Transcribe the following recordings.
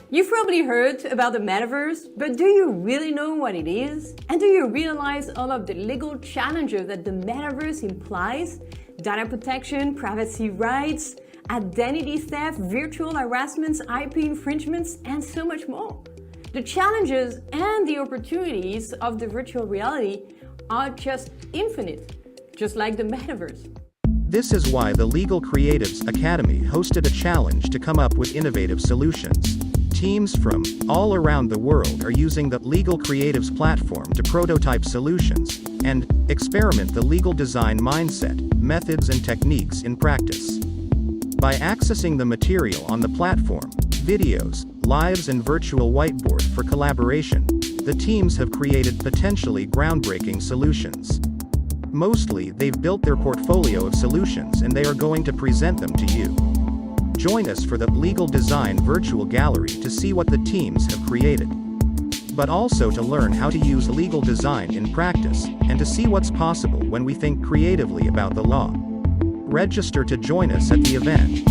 You've probably heard about the Metaverse, but do you really know what it is? And do you realize all of the legal challenges that the Metaverse implies? Data protection, privacy rights, identity theft, virtual harassments, IP infringements, and so much more. The challenges and the opportunities of the virtual reality are just infinite, just like the Metaverse. This is why the Legal Creatives Academy hosted a challenge to come up with innovative solutions. Teams from all around the world are using the Legal Creatives platform to prototype solutions and experiment the legal design mindset, methods, and techniques in practice. By accessing the material on the platform, videos, lives, and virtual whiteboard for collaboration, the teams have created potentially groundbreaking solutions. Mostly, they've built their portfolio of solutions and they are going to present them to you. Join us for the Legal Design Virtual Gallery to see what the teams have created, but also to learn how to use legal design in practice, and to see what's possible when we think creatively about the law. Register to join us at the event.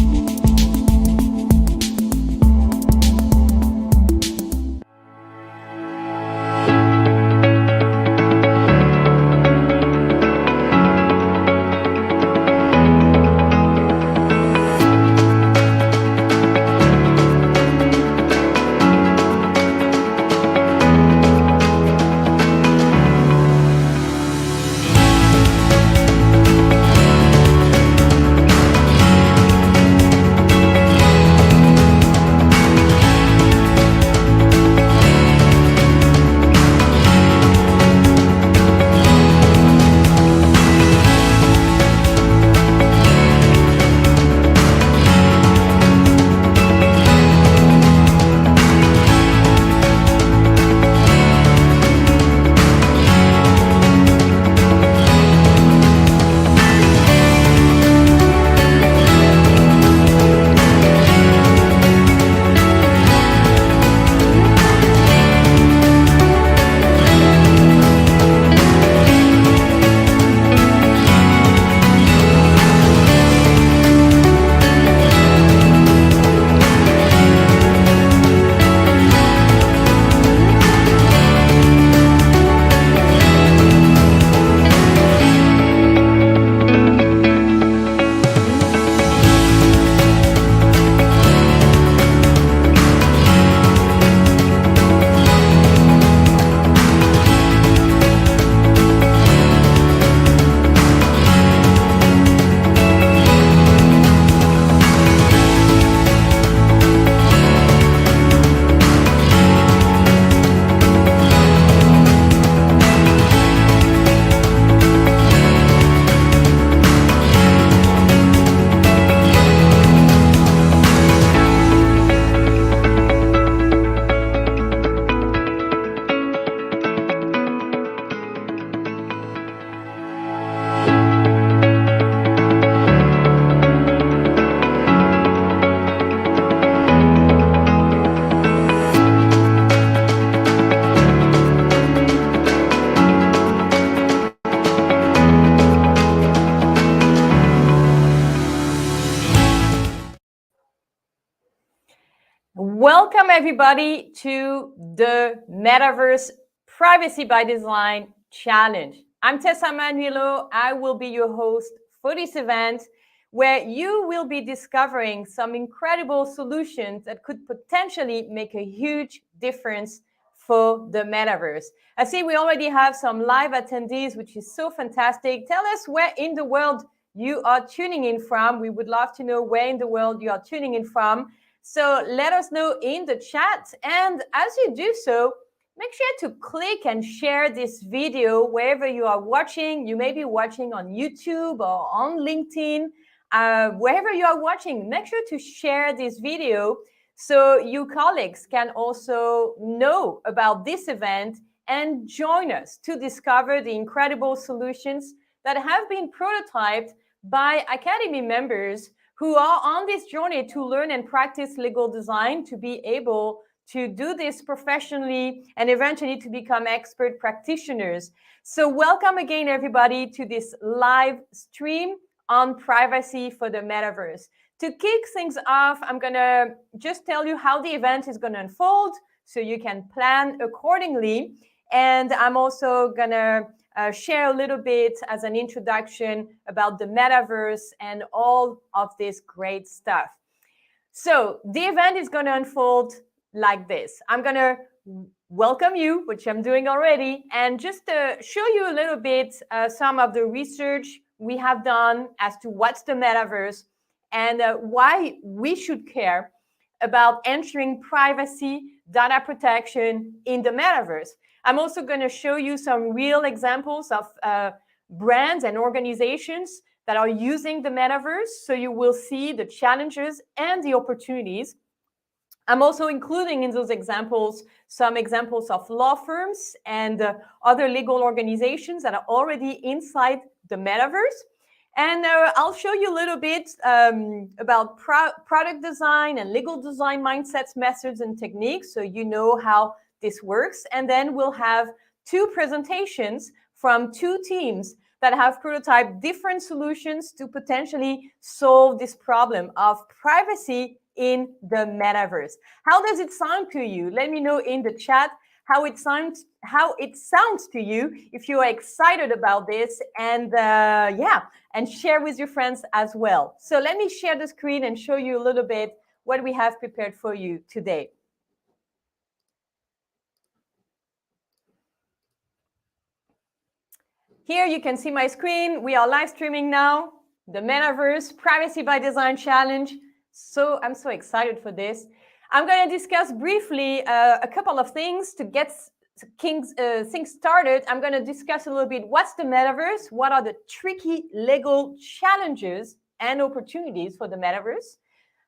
Welcome everybody to the Metaverse Privacy by Design Challenge. I'm Tessa Manuelo. I will be your host for this event where you will be discovering some incredible solutions that could potentially make a huge difference for the Metaverse. I see we already have some live attendees, which is so fantastic. Tell us where in the world you are tuning in from. We would love to know where in the world you are tuning in from. So let us know in the chat. And as you do so, make sure to click and share this video wherever you are watching. You may be watching on YouTube or on LinkedIn. Wherever you are watching, make sure to share this video so your colleagues can also know about this event and join us to discover the incredible solutions that have been prototyped by Academy members who are on this journey to learn and practice legal design to be able to do this professionally and eventually to become expert practitioners. So welcome again, everybody, to this live stream on privacy for the Metaverse. To kick things off, I'm going to just tell you how the event is going to unfold so you can plan accordingly. And I'm also going to share a little bit as an introduction about the metaverse and all of this great stuff. So the event is going to unfold like this. I'm going to welcome you, which I'm doing already, and just to show you a little bit some of the research we have done as to what's the metaverse and why we should care about ensuring privacy, data protection in the metaverse. I'm also going to show you some real examples of brands and organizations that are using the metaverse, so you will see the challenges and the opportunities. I'm also including in those examples some examples of law firms and other legal organizations that are already inside the metaverse. And I'll show you a little bit about product design and legal design mindsets, methods, and techniques, so you know how this works. And then we'll have two presentations from two teams that have prototyped different solutions to potentially solve this problem of privacy in the metaverse. How does it sound to you? Let me know in the chat how it sounds to you, if you are excited about this, and and share with your friends as well. So let me share the screen and show you a little bit what we have prepared for you today. Here you can see my screen. We are live streaming now. The Metaverse Privacy by Design Challenge. So I'm so excited for this. I'm going to discuss briefly a couple of things to get things started. I'm going to discuss a little bit what's the Metaverse, what are the tricky legal challenges and opportunities for the Metaverse.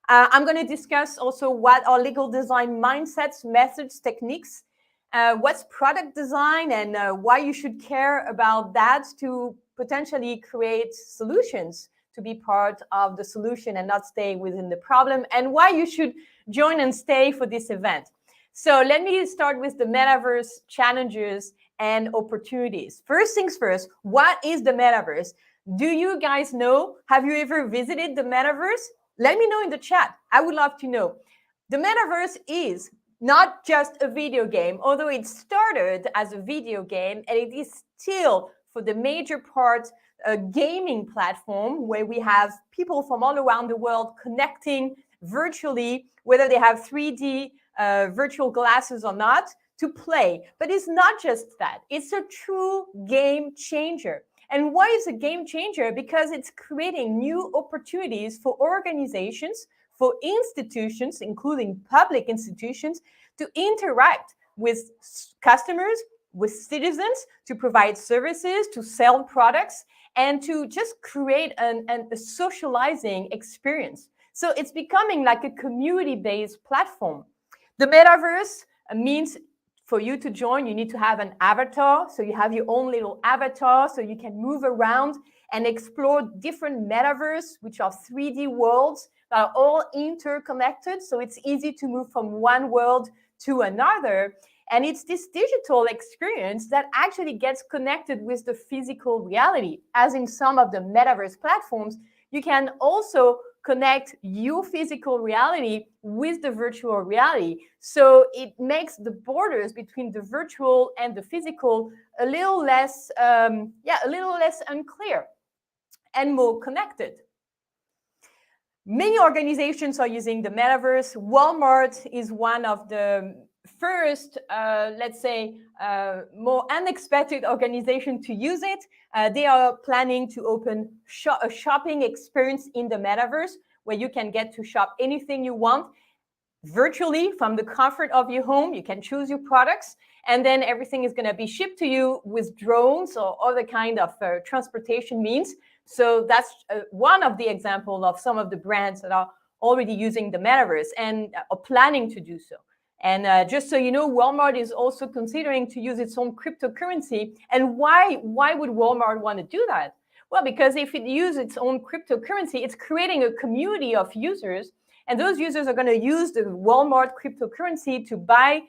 I'm going to discuss also what are legal design mindsets, methods, techniques, what's product design, and why you should care about that to potentially create solutions to be part of the solution and not stay within the problem, and why you should join and stay for this event. So let me start with the metaverse challenges and opportunities. First things first, what is the metaverse? Do you guys know? Have you ever visited the metaverse? Let me know in the chat. I would love to know. The metaverse is not just a video game, although it started as a video game, and it is still, for the major part, a gaming platform where we have people from all around the world connecting virtually, whether they have 3D virtual glasses or not, to play. But it's not just that. It's a true game changer. And why is it a game changer? Because it's creating new opportunities for organizations, for institutions, including public institutions, to interact with customers, with citizens, to provide services, to sell products, and to just create a socializing experience. So it's becoming like a community-based platform. The metaverse means for you to join, you need to have an avatar. So you have your own little avatar so you can move around and explore different metaverse, which are 3D worlds that are all interconnected. So it's easy to move from one world to another. And it's this digital experience that actually gets connected with the physical reality. As in some of the metaverse platforms, you can also connect your physical reality with the virtual reality. So it makes the borders between the virtual and the physical a little less unclear and more connected. Many organizations are using the metaverse. Walmart is one of the first, more unexpected organization to use it. They are planning to open a shopping experience in the metaverse where you can get to shop anything you want virtually from the comfort of your home. You can choose your products, and then everything is going to be shipped to you with drones or other kind of transportation means. So that's one of the examples of some of the brands that are already using the metaverse and are planning to do so. And just so you know, Walmart is also considering to use its own cryptocurrency. And why would Walmart want to do that? Well, because if it uses its own cryptocurrency, it's creating a community of users. And those users are going to use the Walmart cryptocurrency to buy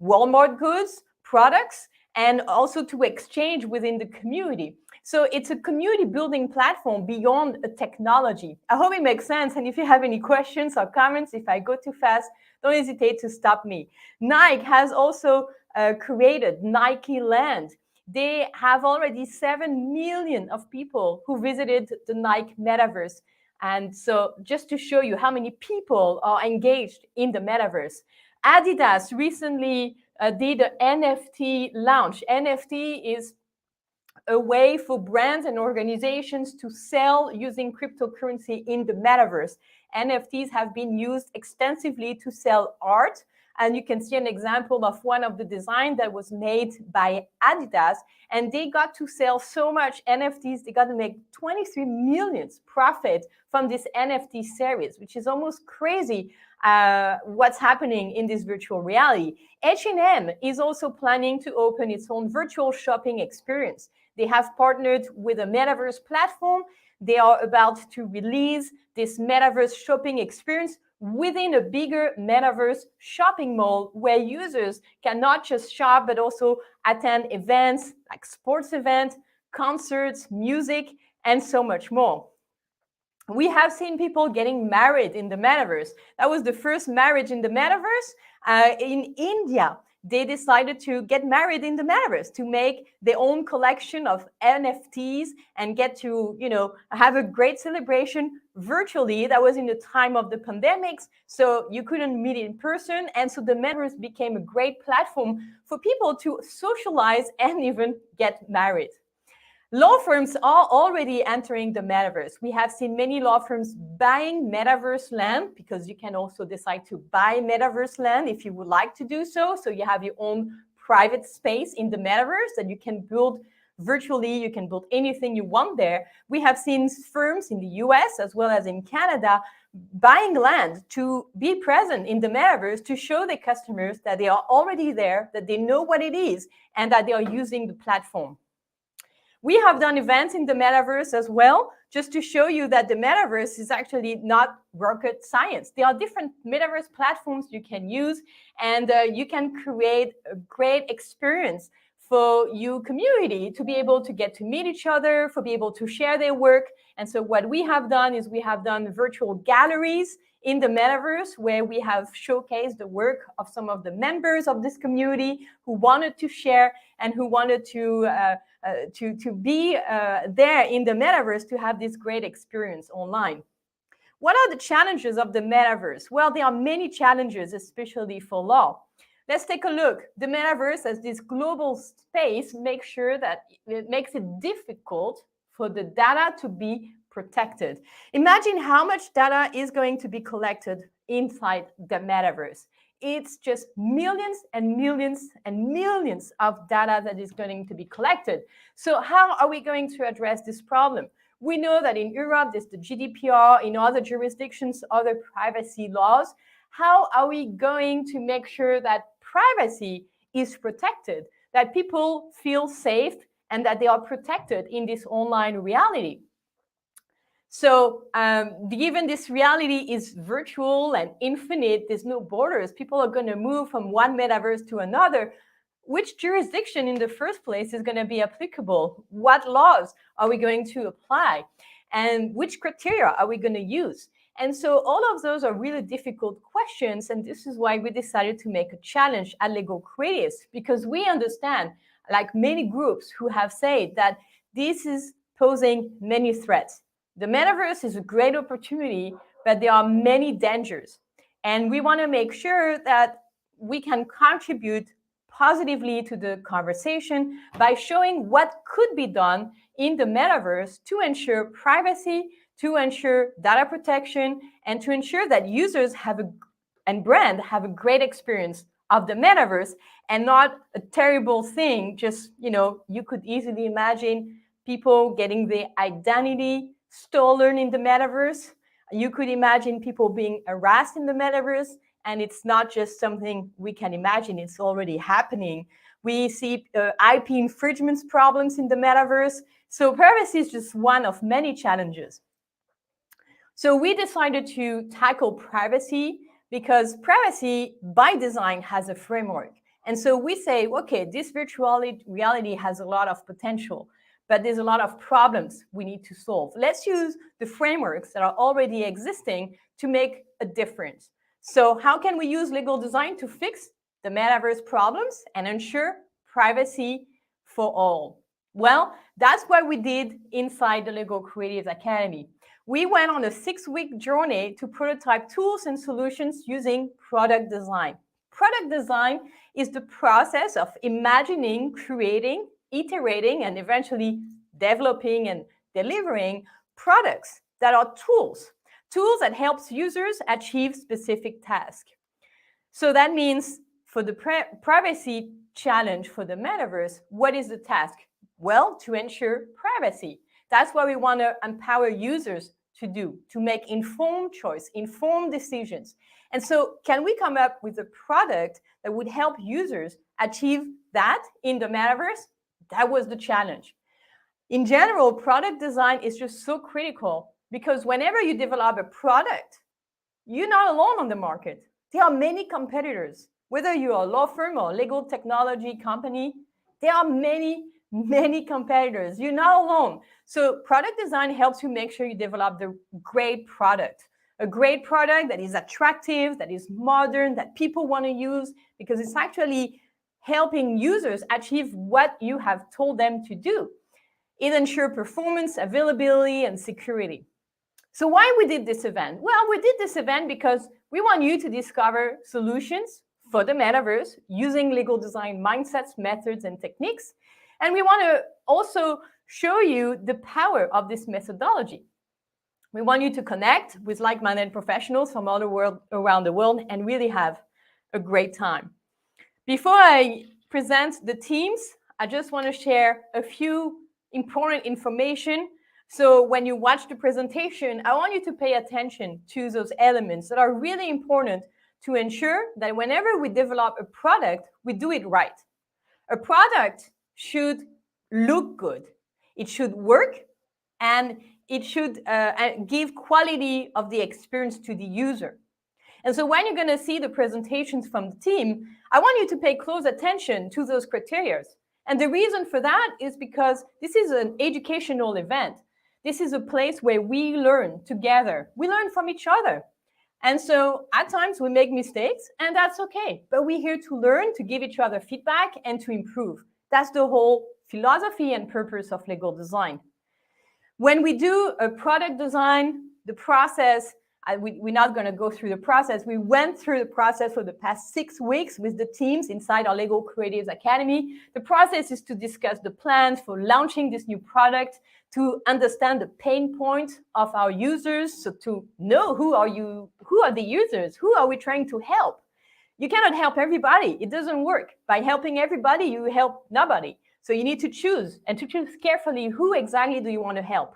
Walmart goods, products, and also to exchange within the community. So it's a community building platform beyond a technology. I hope it makes sense. And if you have any questions or comments, if I go too fast, don't hesitate to stop me. Nike has also created Nike Land. They have already 7 million of people who visited the Nike Metaverse. And so just to show you how many people are engaged in the Metaverse. Adidas recently did an NFT launch. NFT is a way for brands and organizations to sell using cryptocurrency in the metaverse. NFTs have been used extensively to sell art. And you can see an example of one of the designs that was made by Adidas. And they got to sell so much NFTs, they got to make 23 million profit from this NFT series, which is almost crazy what's happening in this virtual reality. H&M is also planning to open its own virtual shopping experience. They have partnered with a metaverse platform. They are about to release this metaverse shopping experience within a bigger metaverse shopping mall where users can not just shop, but also attend events like sports events, concerts, music, and so much more. We have seen people getting married in the metaverse. That was the first marriage in the metaverse in India. They decided to get married in the metaverse to make their own collection of NFTs and get to, have a great celebration virtually. That was in the time of the pandemics, so you couldn't meet in person. And so the metaverse became a great platform for people to socialize and even get married. Law firms are already entering the metaverse. We have seen many law firms buying metaverse land because you can also decide to buy metaverse land if you would like to do so. So you have your own private space in the metaverse that you can build virtually. You can build anything you want there. We have seen firms in the US as well as in Canada buying land to be present in the metaverse to show their customers that they are already there, that they know what it is, and that they are using the platform. We have done events in the metaverse as well, just to show you that the metaverse is actually not rocket science. There are different metaverse platforms you can use, and you can create a great experience for your community to be able to get to meet each other, for be able to share their work. And so what we have done is we have done virtual galleries in the metaverse where we have showcased the work of some of the members of this community who wanted to share and who wanted to be there in the metaverse to have this great experience online. What are the challenges of the metaverse? Well, there are many challenges, especially for law. Let's take a look. The metaverse as this global space makes sure that it makes it difficult for the data to be protected. Imagine how much data is going to be collected inside the metaverse. It's just millions and millions and millions of data that is going to be collected. So how are we going to address this problem? We know that in Europe, there's the GDPR, in other jurisdictions, other privacy laws. How are we going to make sure that privacy is protected, that people feel safe and that they are protected in this online reality? So given this reality is virtual and infinite, there's no borders, people are going to move from one metaverse to another. Which jurisdiction in the first place is going to be applicable? What laws are we going to apply? And which criteria are we going to use? And so all of those are really difficult questions. And this is why we decided to make a challenge at Lego Creatives, because we understand, like many groups who have said, that this is posing many threats. The metaverse is a great opportunity, but there are many dangers. And we want to make sure that we can contribute positively to the conversation by showing what could be done in the metaverse to ensure privacy, to ensure data protection, and to ensure that users and brand have a great experience of the metaverse and not a terrible thing. Just, you could easily imagine people getting their identity stolen in the metaverse. You could imagine people being harassed in the metaverse, and it's not just something we can imagine, it's already happening. We see IP infringements problems in the metaverse. So privacy is just one of many challenges. So we decided to tackle privacy because privacy by design has a framework. And so we say, okay, this virtual reality has a lot of potential, but there's a lot of problems we need to solve. Let's use the frameworks that are already existing to make a difference. So how can we use legal design to fix the metaverse problems and ensure privacy for all? Well, that's what we did inside the Legal Creatives Academy. We went on a 6-week journey to prototype tools and solutions using product design. Product design is the process of imagining, creating, iterating, and eventually developing and delivering products that are tools that helps users achieve specific tasks. So that means for the privacy challenge for the metaverse, what is the task? Well, to ensure privacy. That's what we want to empower users to do, to make informed choice, informed decisions. And so can we come up with a product that would help users achieve that in the metaverse? That was the challenge. In general, product design is just so critical because whenever you develop a product, you're not alone on the market. There are many competitors. Whether you're a law firm or a legal technology company, there are many competitors. You're not alone. So product design helps you make sure you develop the great product, a great product that is attractive, that is modern, that people want to use, because it's actually helping users achieve what you have told them to do. It ensures performance, availability, and security. So why we did this event? Well, we did this event because we want you to discover solutions for the metaverse using legal design mindsets, methods, and techniques. And we want to also show you the power of this methodology. We want you to connect with like-minded professionals from all around the world and really have a great time. Before I present the teams, I just want to share a few important information. So when you watch the presentation, I want you to pay attention to those elements that are really important to ensure that whenever we develop a product, we do it right. A product should look good. It should work, and it should give quality of the experience to the user. And so when you're going to see the presentations from the team, I want you to pay close attention to those criteria. And the reason for that is because this is an educational event. This is a place where we learn together. We learn from each other. And so at times we make mistakes, and that's okay. But we're here to learn, to give each other feedback, and to improve. That's the whole philosophy and purpose of legal design. When we do a product design, the process, we're not going to go through the process. We went through the process for the past 6 weeks with the teams inside our Legal Creatives Academy. The process is to discuss the plans for launching this new product, to understand the pain points of our users, so to know who are the users, who are we trying to help. You cannot help everybody. It doesn't work. By helping everybody, you help nobody. So you need to choose, and to choose carefully who exactly do you want to help.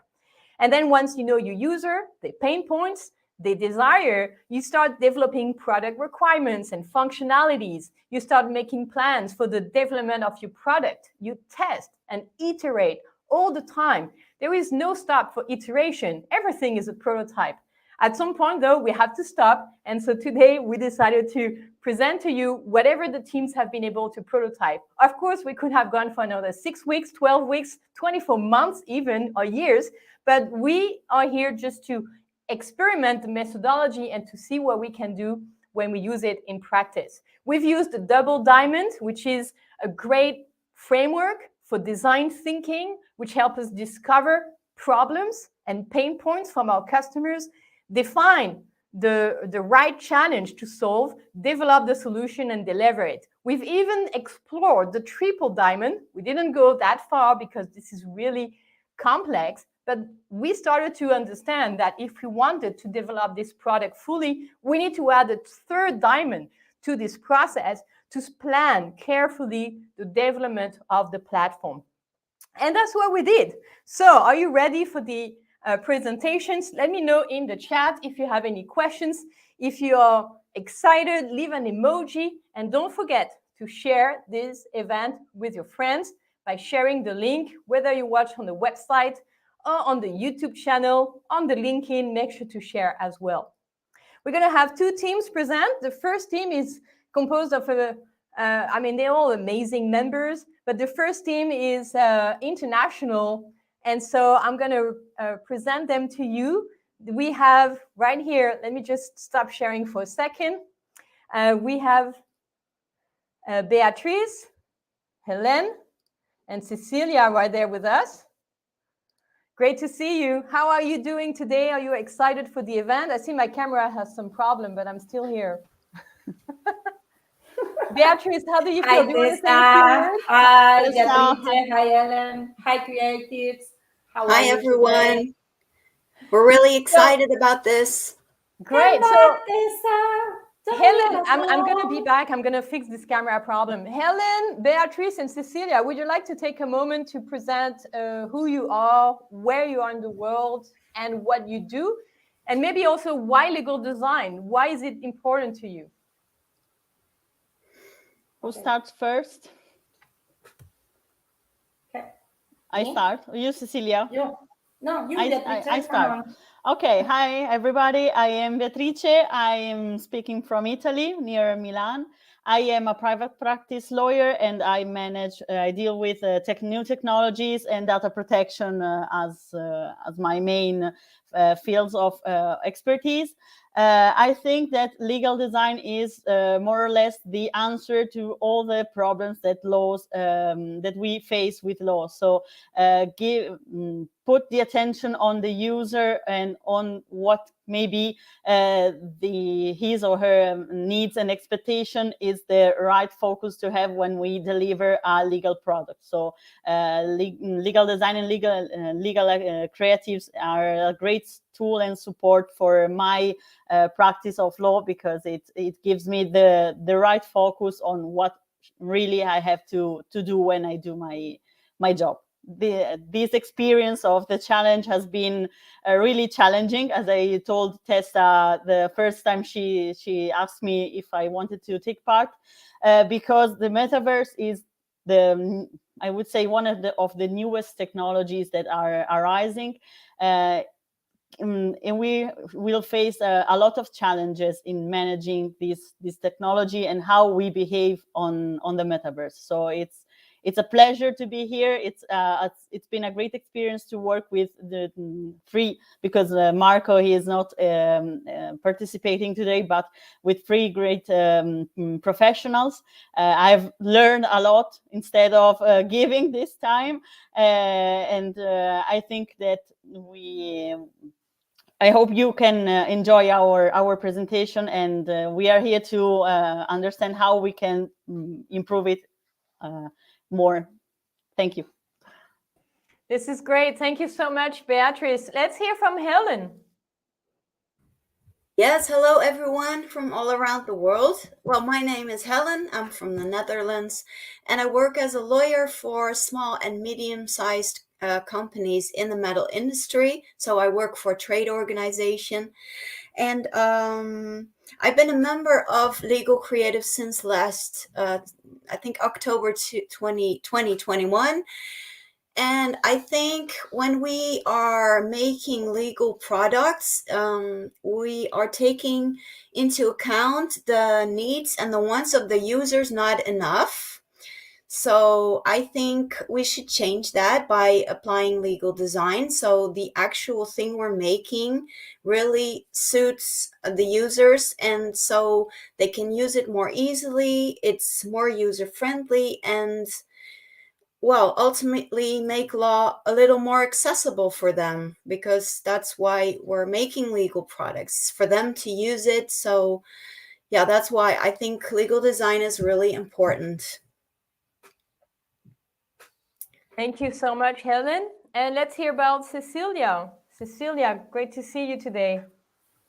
And then once you know your user, the pain points, they desire, you start developing product requirements and functionalities. You start making plans for the development of your product. You test and iterate all the time. There is no stop for iteration. Everything is a prototype. At some point, though, we have to stop. And so today we decided to present to you whatever the teams have been able to prototype. Of course, we could have gone for another 6 weeks, 12 weeks, 24 months even, or years. But we are here just to experiment the methodology and to see what we can do when we use it in practice. We've used the double diamond, which is a great framework for design thinking, which helps us discover problems and pain points from our customers, define the right challenge to solve, develop the solution, and deliver it. We've even explored the triple diamond. We didn't go that far because this is really complex, but we started to understand that if we wanted to develop this product fully, we need to add a third diamond to this process to plan carefully the development of the platform. And that's what we did. So are you ready for the presentations? Let me know in the chat if you have any questions. If you are excited, leave an emoji. And don't forget to share this event with your friends by sharing the link, whether you watch on the website or on the YouTube channel, on the LinkedIn, make sure to share as well. We're going to have two teams present. The first team is composed of I mean, they're all amazing members, but the first team is international. And so I'm going to present them to you. We have right here, let me just stop sharing for a second. We have Beatrice, Helen, and Cecilia right there with us. Great to see you. How are you doing today? Are you excited for the event? I see my camera has some problem, but I'm still here. Beatrice, how do you feel? Do you want to say a few words? Hi, Beatrice. Hi, Ellen. Hi, creatives. Hi, everyone. We're really excited about this. Great. So, Helen, I'm going to be back. I'm going to fix this camera problem. Helen, Beatrice, and Cecilia, would you like to take a moment to present who you are, where you are in the world, and what you do? And maybe also why legal design? Why is it important to you? Who starts first? Okay. I start. You, Cecilia? No, you, I start. Okay. Hi, everybody. I am Beatrice. I am speaking from Italy, near Milan. I am a private practice lawyer, and I deal with new technologies and data protection as my main fields of expertise. I think that legal design is more or less the answer to all the problems that that we face with law. So put the attention on the user and on what maybe his or her needs and expectation is the right focus to have when we deliver a legal product. So legal design and legal creatives are a great tool and support for my practice of law, because it gives me the right focus on what really I have to do when I do my job. This experience of the challenge has been really challenging. As I told Tessa the first time she asked me if I wanted to take part, because the metaverse is I would say one of the newest technologies that are arising. And we will face a lot of challenges in managing this technology and how we behave on the metaverse. So it's a pleasure to be here. It's been a great experience to work with the three, because Marco, he is not participating today, but with three great professionals. I've learned a lot instead of giving this time, and I think that I hope you can enjoy our presentation, and we are here to understand how we can improve it more. Thank you. This is great. Thank you so much, Beatrice. Let's hear from Helen. Yes, hello everyone from all around the world. Well, my name is Helen. I'm from the Netherlands, and I work as a lawyer for small and medium-sized companies in the metal industry. So I work for a trade organization, and I've been a member of Legal Creative since last, I think October 2021. And I think when we are making legal products, we are taking into account the needs and the wants of the users not enough. So I think we should change that by applying legal design. So the actual thing we're making really suits the users, and so they can use it more easily. It's more user-friendly, and well, ultimately make law a little more accessible for them, because that's why we're making legal products, for them to use it. So yeah, that's why I think legal design is really important. Thank you so much, Helen. And let's hear about Cecilia. Cecilia, great to see you today.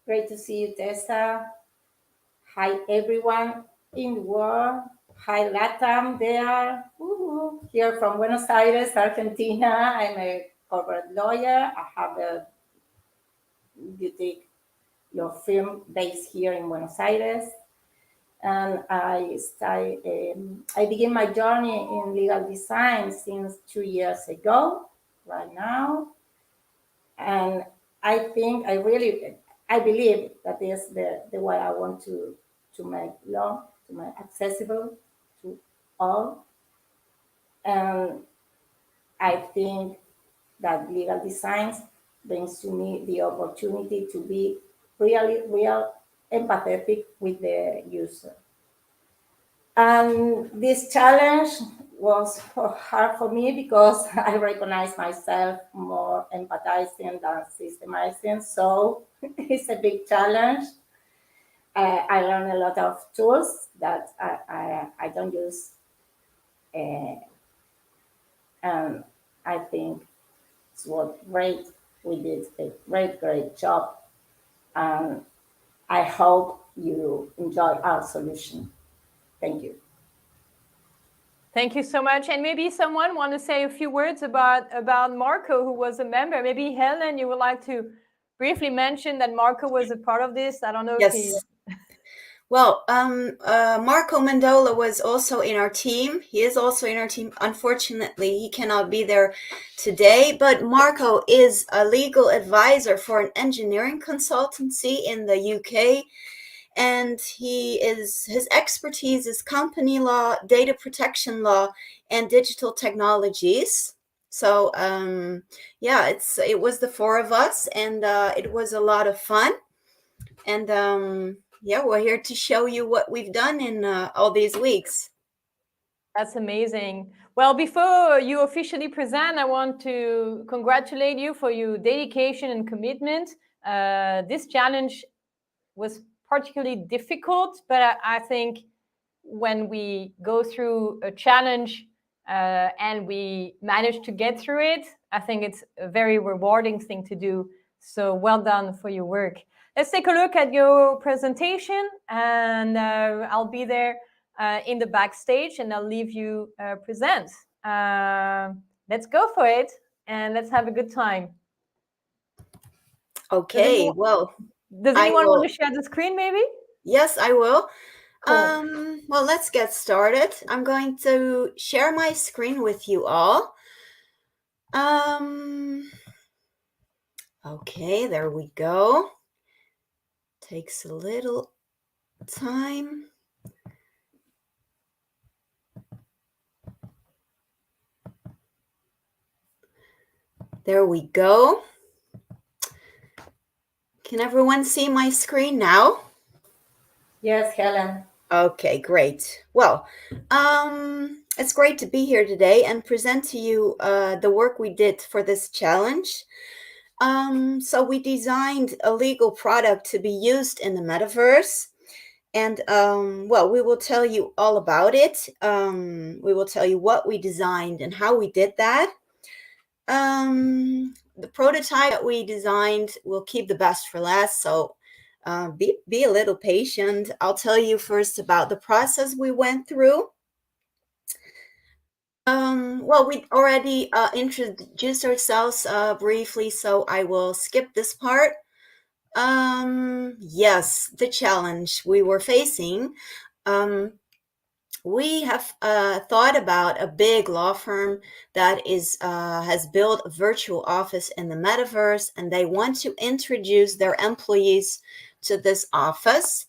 Great to see you, Tessa. Hi, everyone in the world. Hi, Latam there. Here from Buenos Aires, Argentina. I'm a corporate lawyer. I have a boutique law firm based here in Buenos Aires. And I began my journey in legal design since 2 years ago, right now. And I think I believe that is the way I want to make law, to make accessible. to all. And I think that legal designs brings to me the opportunity to be really real empathetic with the user. And this challenge was hard for me because I recognize myself more empathizing than systemizing. So it's a big challenge. I learned a lot of tools that I don't use. And I think it's what great. We did a great job. And I hope you enjoy our solution. Thank you. Thank you so much. And maybe someone want to say a few words about Marco, who was a member. Maybe Helen, you would like to briefly mention that Marco was a part of this. I don't know if he... Well, Marco Mendola was also in our team. He is also in our team. Unfortunately, he cannot be there today, but Marco is a legal advisor for an engineering consultancy in the UK. And his expertise is company law, data protection law, and digital technologies. So it was the four of us, and it was a lot of fun. And we're here to show you what we've done in all these weeks. That's amazing. Well, before you officially present, I want to congratulate you for your dedication and commitment. This challenge was particularly difficult, but I think when we go through a challenge and we manage to get through it, I think it's a very rewarding thing to do. So well done for your work. Let's take a look at your presentation, and I'll be there in the backstage, and I'll leave you present. Let's go for it, and let's have a good time. Okay, does anyone want to share the screen, maybe? Yes, I will. Cool. Well, let's get started. I'm going to share my screen with you all. Okay, there we go. Takes a little time. There we go. Can everyone see my screen now? Yes, Helen. Okay, great. Well, it's great to be here today and present to you the work we did for this challenge. So we designed a legal product to be used in the metaverse. And we will tell you all about it. We will tell you what we designed and how we did that. The prototype that we designed, we'll keep the best for last. So be a little patient. I'll tell you first about the process we went through. We already introduced ourselves briefly, so I will skip this part. Yes, the challenge we were facing. We have thought about a big law firm that has built a virtual office in the metaverse, and they want to introduce their employees to this office.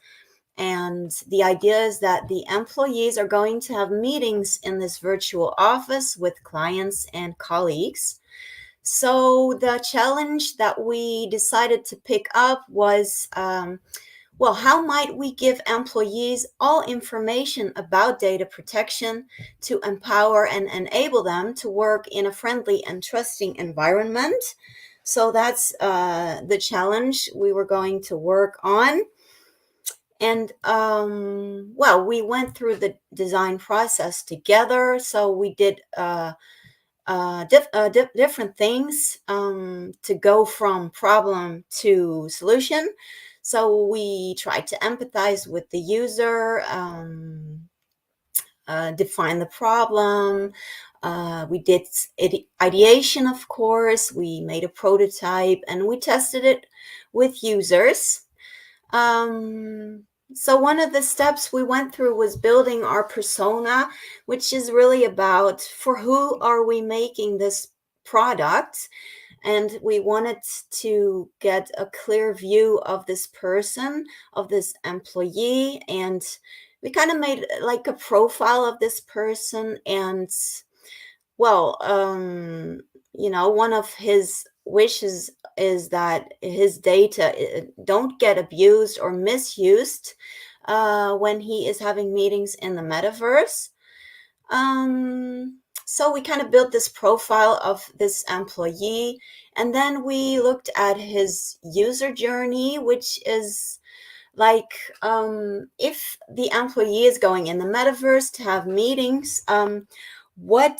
And the idea is that the employees are going to have meetings in this virtual office with clients and colleagues. So the challenge that we decided to pick up was, how might we give employees all information about data protection to empower and enable them to work in a friendly and trusting environment? So that's the challenge we were going to work on. And, we went through the design process together. So we did different things to go from problem to solution. So we tried to empathize with the user, define the problem. We did ideation, of course. We made a prototype and we tested it with users. So one of the steps we went through was building our persona, which is really about for who are we making this product. And we wanted to get a clear view of this person, of this employee, and we kind of made like a profile of this person. And well, one of his wishes is that his data don't get abused or misused when he is having meetings in the metaverse. So we kind of built this profile of this employee, and then we looked at his user journey, which is like, if the employee is going in the metaverse to have meetings, what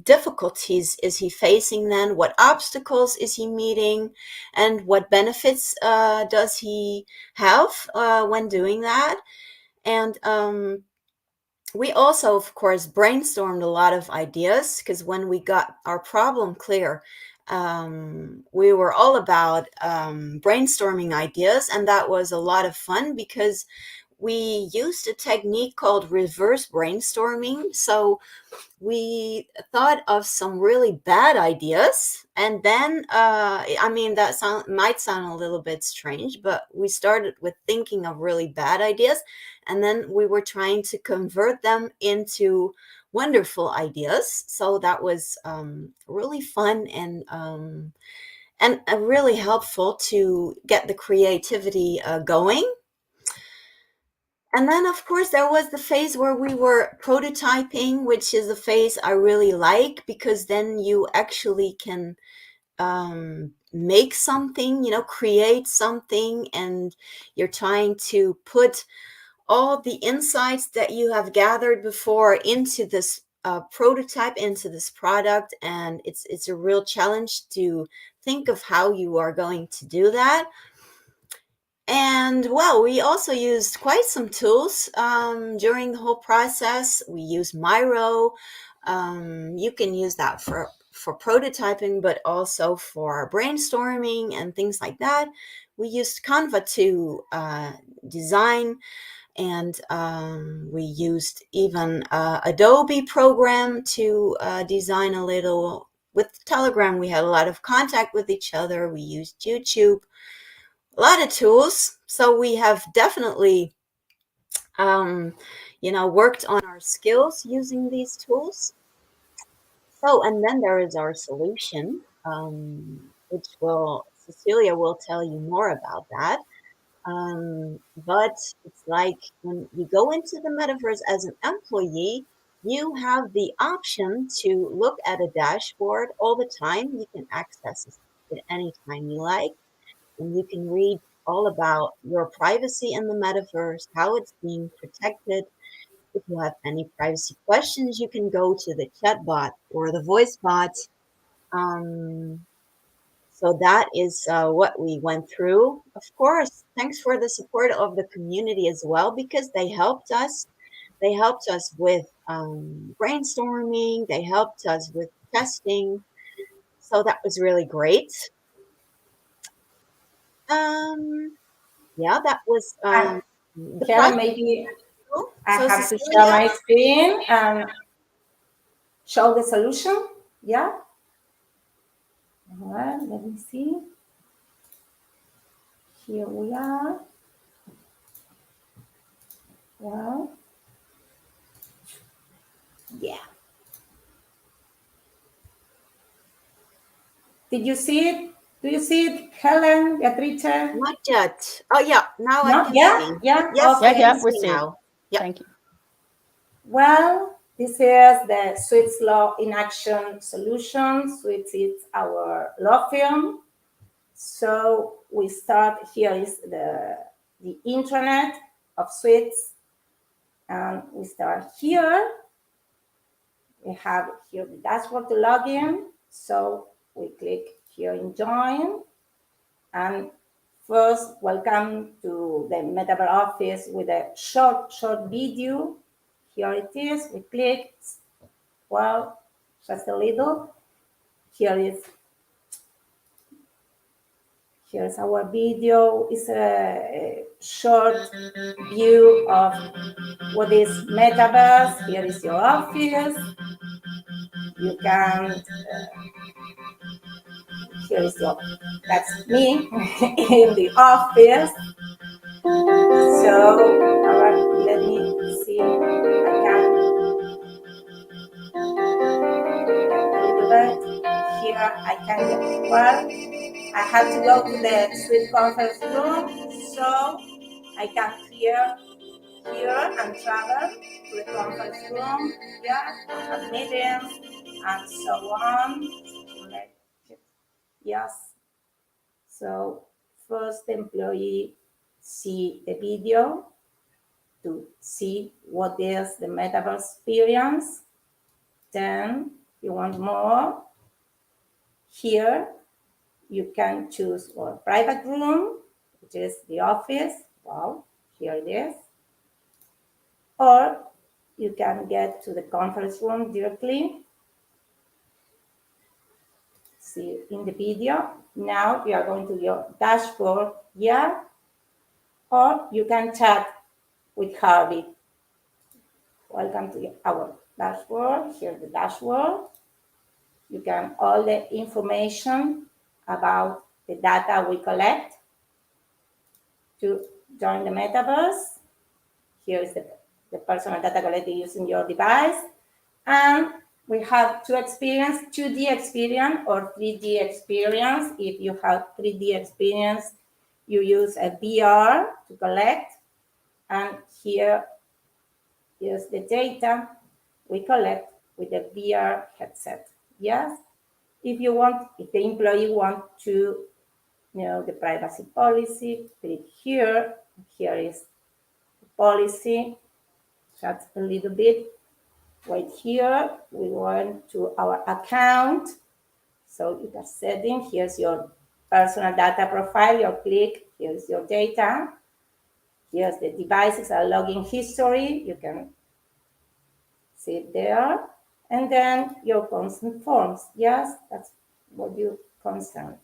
difficulties is he facing then? What obstacles is he meeting? And what benefits does he have when doing that? And we also, of course, brainstormed a lot of ideas, because when we got our problem clear, we were all about brainstorming ideas, and that was a lot of fun because we used a technique called reverse brainstorming. So we thought of some really bad ideas, and then that might sound a little bit strange, but we started with thinking of really bad ideas, and then we were trying to convert them into wonderful ideas. So that was really fun, and really helpful to get the creativity going. And then, of course, there was the phase where we were prototyping, which is a phase I really like, because then you actually can make something, create something, and you're trying to put all the insights that you have gathered before into this prototype, into this product. And it's a real challenge to think of how you are going to do that. And well, we also used quite some tools during the whole process. We used Miro. You can use that for prototyping, but also for brainstorming and things like that. We used Canva to design, and we used even Adobe program to design a little. With Telegram, we had a lot of contact with each other. We used YouTube. A lot of tools. So we have definitely, worked on our skills using these tools. So, and then there is our solution, which Cecilia will tell you more about that. But it's like when you go into the metaverse as an employee, you have the option to look at a dashboard all the time. You can access it anytime you like. And you can read all about your privacy in the metaverse, how it's being protected. If you have any privacy questions, you can go to the chat bot or the voice bot. So that is what we went through. Of course, thanks for the support of the community as well, because they helped us. They helped us with brainstorming. They helped us with testing. So that was really great. Yeah, that was the Karen, maybe I So have to Cecilia, share my screen and show the solution. Yeah. All right, let me see. Here we are. Well, yeah. Did you see it? Do you see it, Helen, Beatrice? not yet. Oh yeah, now I No? can Yeah, see. yeah. Yes, Okay. I can we see see it. now. Yeah. Thank you. Well, this is the Swiss Law in Action Solutions, which is our law firm. So we start, here is the intranet of Swiss, and we start here. We have here the dashboard to log in. So we click here in join, and first, welcome to the Metaverse office with a short video. Here it is. We click, well, just a little. Here's our video. It's a short view of what is Metaverse. Here is your office. You can, here is that's me in the office. So, all right, let me see. I can a little bit. Here I can get, well, I have to go to the suite conference room, so I can here and travel to the conference room. Yeah, I have meetings and so on. Yes. So first the employee see the video to see what is the metaverse experience. Then you want more. Here you can choose a private room, which is the office. Wow, here it is. Or you can get to the conference room directly. See in the video. Now you are going to your dashboard here, or you can chat with Harvey. Welcome to our dashboard. Here's the dashboard. You can all the information about the data we collect to join the metaverse. Here is the personal data collected using your device. And we have two experience, 2D experience or 3D experience. If you have 3D experience, you use a VR to collect. And here is the data we collect with the VR headset. Yes. If you want, if the employee want to know the privacy policy, click here. Here is the policy. Just a little bit. Right here, we went to our account. So you can setting. Here's your personal data profile. You click. Here's your data. Here's the devices and login history. You can see it there. And then your consent forms. Yes, that's what you consent.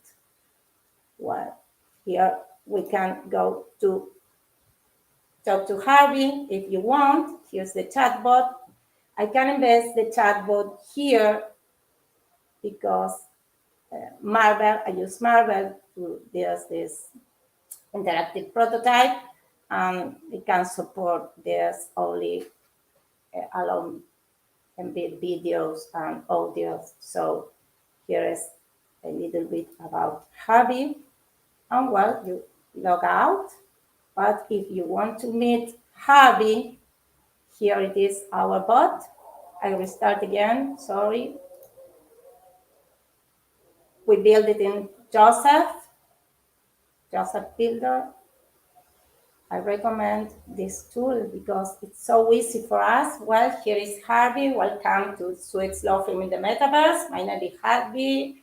Well, here we can go to talk to Harvey if you want. Here's the chatbot. I can embed the chatbot here because Marvel, I use Marvel to this interactive prototype, and it can support this only alone embed videos and audios. So here is a little bit about Harvey. And well, you log out. But if you want to meet Harvey, here it is our bot. I restart again, sorry. We build it in Joseph Builder. I recommend this tool because it's so easy for us. Well, here is Harvey. Welcome to Sweet's Law Firm in the Metaverse. My name is Harvey.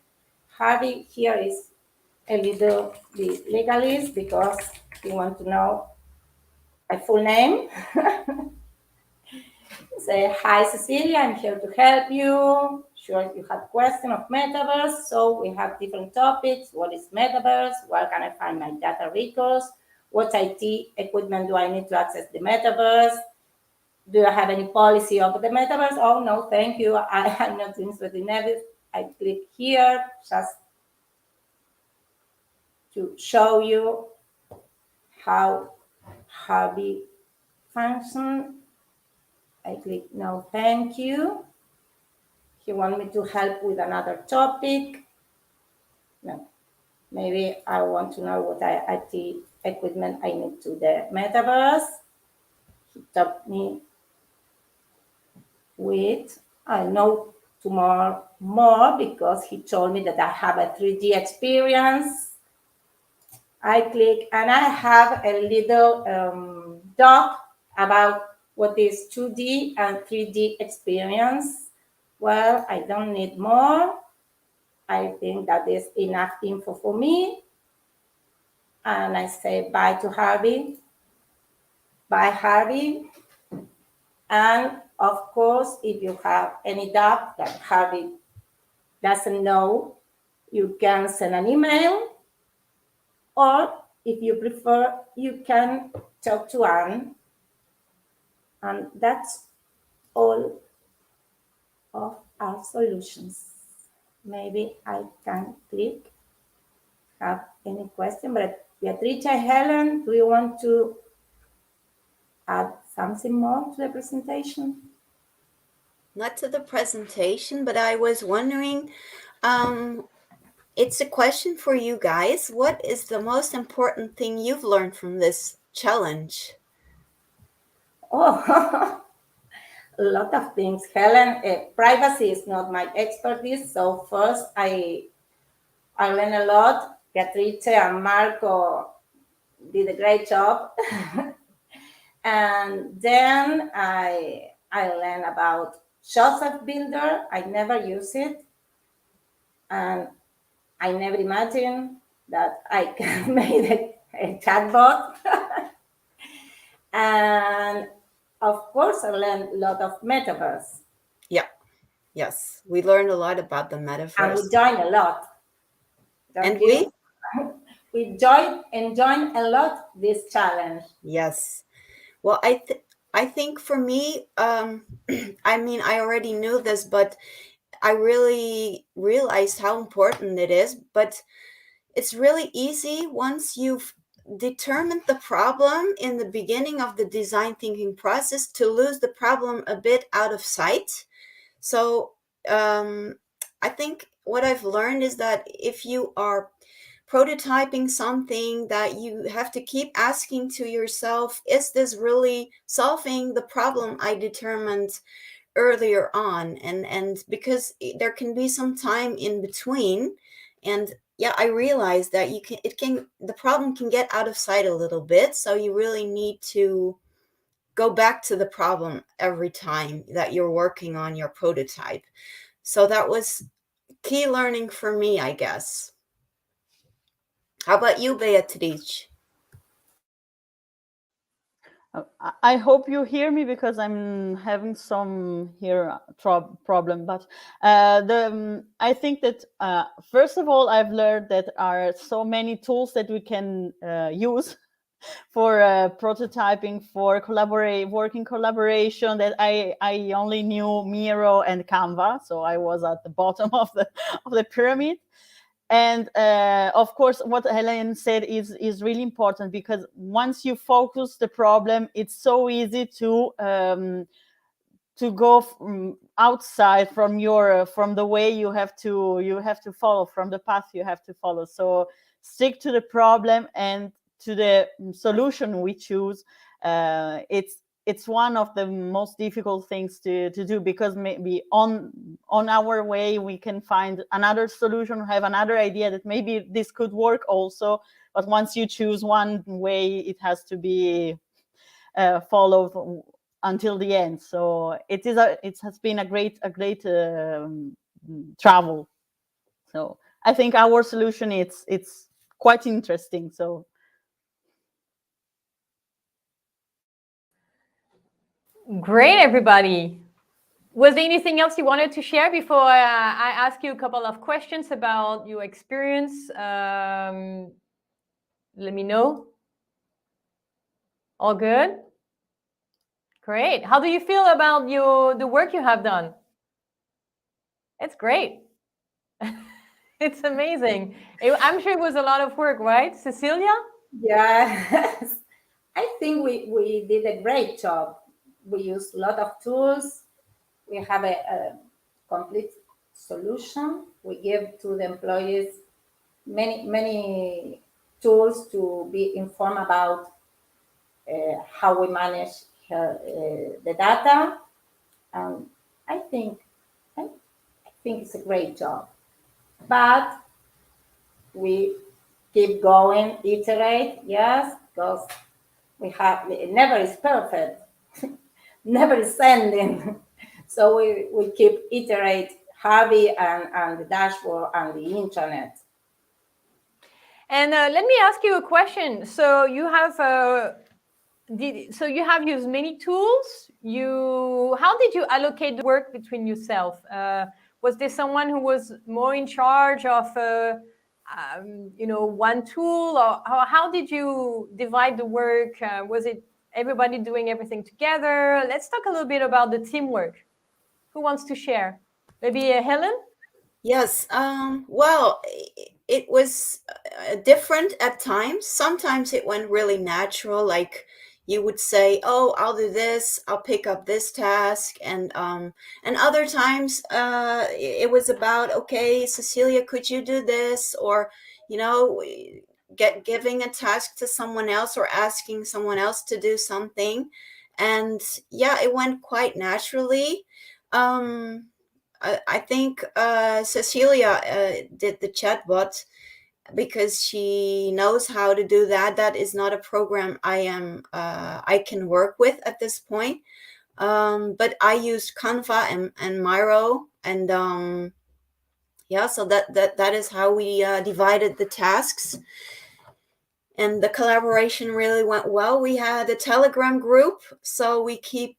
Harvey, here is a little the legalist because you want to know my full name. Say, hi, Cecilia, I'm here to help you. Sure, you have question of Metaverse. So we have different topics. What is Metaverse? Where can I find my data records? What IT equipment do I need to access the Metaverse? Do I have any policy of the Metaverse? Oh, no, thank you. I am not interested in it. I click here just to show you how Harvey functions. I click no, thank you. He wants me to help with another topic. No, maybe I want to know what IT equipment I need to the Metaverse. He taught me with, I know tomorrow more because he told me that I have a 3D experience. I click and I have a little doc about what is 2D and 3D experience. Well, I don't need more. I think that is enough info for me. And I say bye to Harvey. Bye, Harvey. And of course, if you have any doubt that Harvey doesn't know, you can send an email. Or if you prefer, you can talk to Anne. And that's all of our solutions. Maybe I can click. Have any question? But Beatrice, Helen, do you want to add something more to the presentation? Not to the presentation, but I was wondering, it's a question for you guys. What is the most important thing you've learned from this challenge? Oh, a lot of things, Helen. Privacy is not my expertise, so first I learned a lot. Beatrice and Marco did a great job. And then I learned about Joseph Builder. I never use it, and I never imagined that I can make a chatbot. And of course, I learned a lot of metaverse, Yeah, yes, we learned a lot about the and metaverse. we joined a lot. Don't And you? We joined a lot this challenge. yes. Well, I think for me, I mean, I already knew this, but I really realized how important it is. But it's really easy once you've determined the problem in the beginning of the design thinking process to lose the problem a bit out of sight. So I think what I've learned is that if you are prototyping something, that you have to keep asking to yourself, is this really solving the problem I determined earlier on? And because there can be some time in between, and yeah, I realized that the problem can get out of sight a little bit, so you really need to go back to the problem every time that you're working on your prototype. So that was key learning for me, I guess. How about you, Beatrice? I hope you hear me because I'm having some here problem. But I think that first of all, I've learned that there are so many tools that we can use for prototyping, for working collaboration, that I only knew Miro and Canva, so I was at the bottom of the pyramid. And of course, what Helen said is really important, because once you focus the problem, it's so easy to go outside from your from the way you have to follow, from the path you have to follow. So stick to the problem and to the solution we choose. It's one of the most difficult things to do, because maybe on our way we can find another solution, have another idea that maybe this could work also, but once you choose one way, it has to be followed until the end. So it has been a great travel. So I think our solution, it's quite interesting. So Great, everybody. Was there anything else you wanted to share before I ask you a couple of questions about your experience? Let me know. All good? Great. How do you feel about the work you have done? It's great. It's amazing. I'm sure it was a lot of work, right, Cecilia? Yes, I think we did a great job. We used a lot of tools. We have a complete solution. We give to the employees many tools to be informed about how we manage the data. And I think it's a great job. But we keep going, iterate, yes, because it never is perfect, never is ending. So we keep iterate Harvey and the dashboard and the internet. And let me ask you a question. So you have used many tools. How did you allocate the work between yourself? Was there someone who was more in charge of one tool, or how did you divide the work? Was it everybody doing everything together? Let's talk a little bit about the teamwork. Who wants to share? Maybe Helen? Yes. Well, it was different at times. Sometimes it went really natural, like you would say, oh, I'll do this, I'll pick up this task. And other times it was about, okay, Cecilia, could you do this? Or, giving a task to someone else or asking someone else to do something. And yeah, it went quite naturally. I think Cecilia did the chatbot because she knows how to do that. That is not a program I can work with at this point. But I used Canva and Miro, and yeah, so that is how we divided the tasks. And the collaboration really went well. We had a Telegram group, so we keep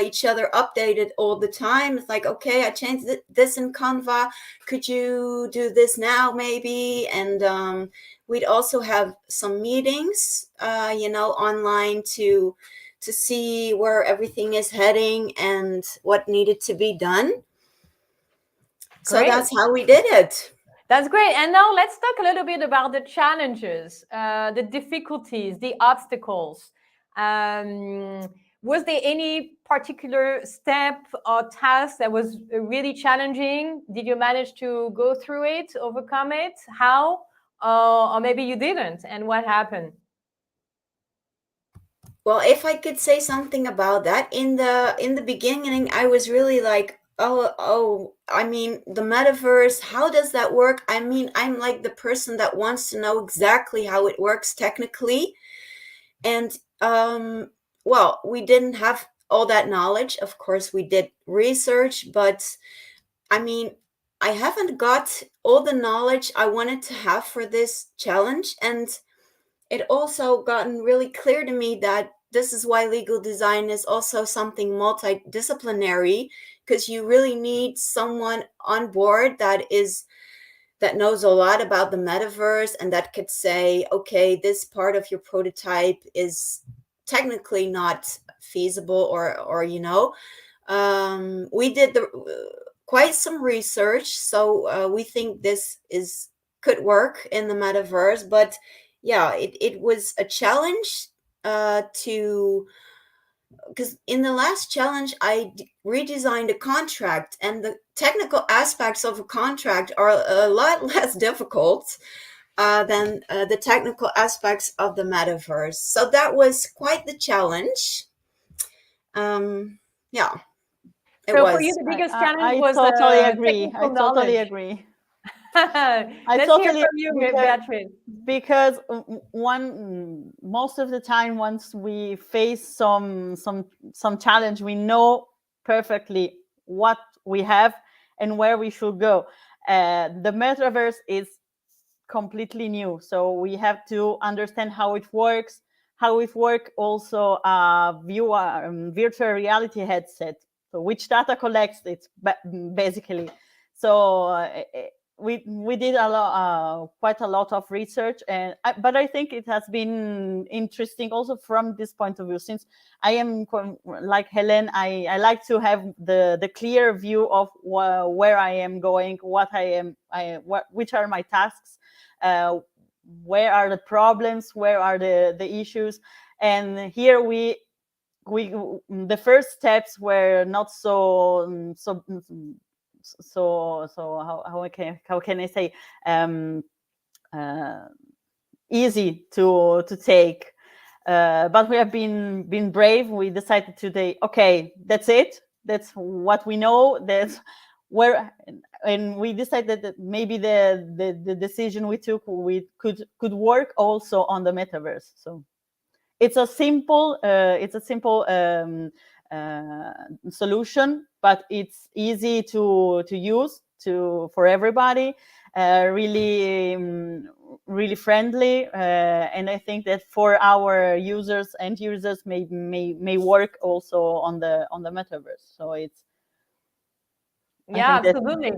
each other updated all the time. It's like, okay, I changed this in Canva. Could you do this now, maybe? And we'd also have some meetings, online to see where everything is heading and what needed to be done. So Great. that's how we did it. That's great. And now let's talk a little bit about the challenges, the difficulties, the obstacles. Was there any particular step or task that was really challenging? Did you manage to go through it, overcome it? How? Or maybe you didn't, and what happened? Well, if I could say something about that, in the beginning, I was really like, oh, I mean, the metaverse, how does that work? I mean, I'm like the person that wants to know exactly how it works technically. And well, we didn't have all that knowledge. Of course, we did research, but I mean, I haven't got all the knowledge I wanted to have for this challenge. And it also gotten really clear to me that this is why legal design is also something multidisciplinary, because you really need someone on board that knows a lot about the metaverse and that could say, okay, this part of your prototype is technically not feasible, or we did quite some research, so we think this could work in the metaverse. But yeah, it was a challenge because in the last challenge I redesigned a contract, and the technical aspects of a contract are a lot less difficult than the technical aspects of the metaverse. So that was quite the challenge. Yeah, it So was. for you, the biggest challenge I was totally agree. technical I totally knowledge. agree. Let's hear totally from you, Beatrice. because most of the time, once we face some challenge, we know perfectly what we have and where we should go. The metaverse is completely new, so we have to understand how it works. Also view a virtual reality headset, so which data collects it basically. So we did quite a lot of research, but I think it has been interesting also from this point of view, since I am like Helen. I like to have the clear view of where I am going, which are my tasks, where are the problems, where are the issues. And here we the first steps were not so how can I say easy to take, but we have been brave. We decided today, okay, that's it, that's what we know, that's where, and we decided that maybe the decision we took, we could work also on the metaverse. So it's a simple solution, but it's easy to use for everybody. Really friendly, and I think that for our end users may work also on the metaverse. So it's absolutely.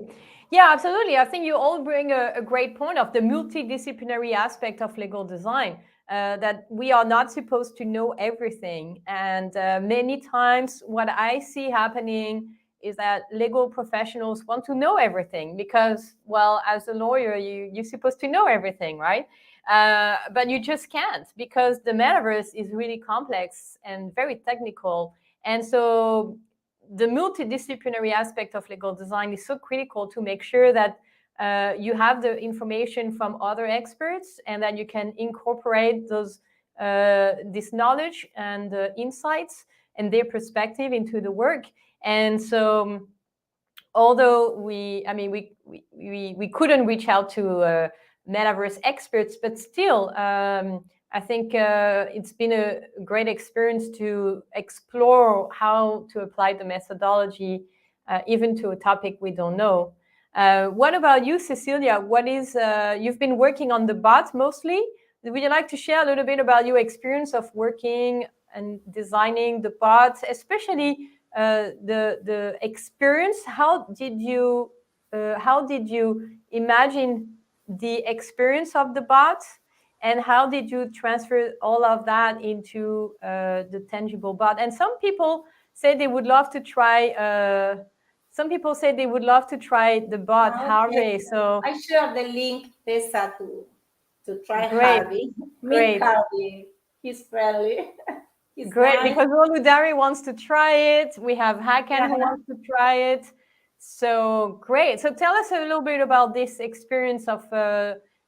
Yeah, absolutely. I think you all bring a great point of the multidisciplinary aspect of legal design, that we are not supposed to know everything. And many times what I see happening is that legal professionals want to know everything because, well, as a lawyer, you're supposed to know everything, right? but you just can't, because the metaverse is really complex and very technical. And so the multidisciplinary aspect of legal design is so critical to make sure that you have the information from other experts, and that you can incorporate this knowledge and insights and their perspective into the work. And so although we couldn't reach out to metaverse experts, but still I think it's been a great experience to explore how to apply the methodology even to a topic we don't know. What about you, Cecilia? You've been working on the bot mostly. Would you like to share a little bit about your experience of working and designing the bot, especially the experience? How did you imagine the experience of the bot, and how did you transfer all of that into the tangible bot? And some people say they would love to try. Some people say they would love to try the bot, Okay. Harvey. So I share the link, Tessa, to try great. Harvey. Great. Meet Harvey. He's friendly. He's great, nice. because Oludare wants to try it. We have Hakan who wants to try it. So great. So tell us a little bit about this experience of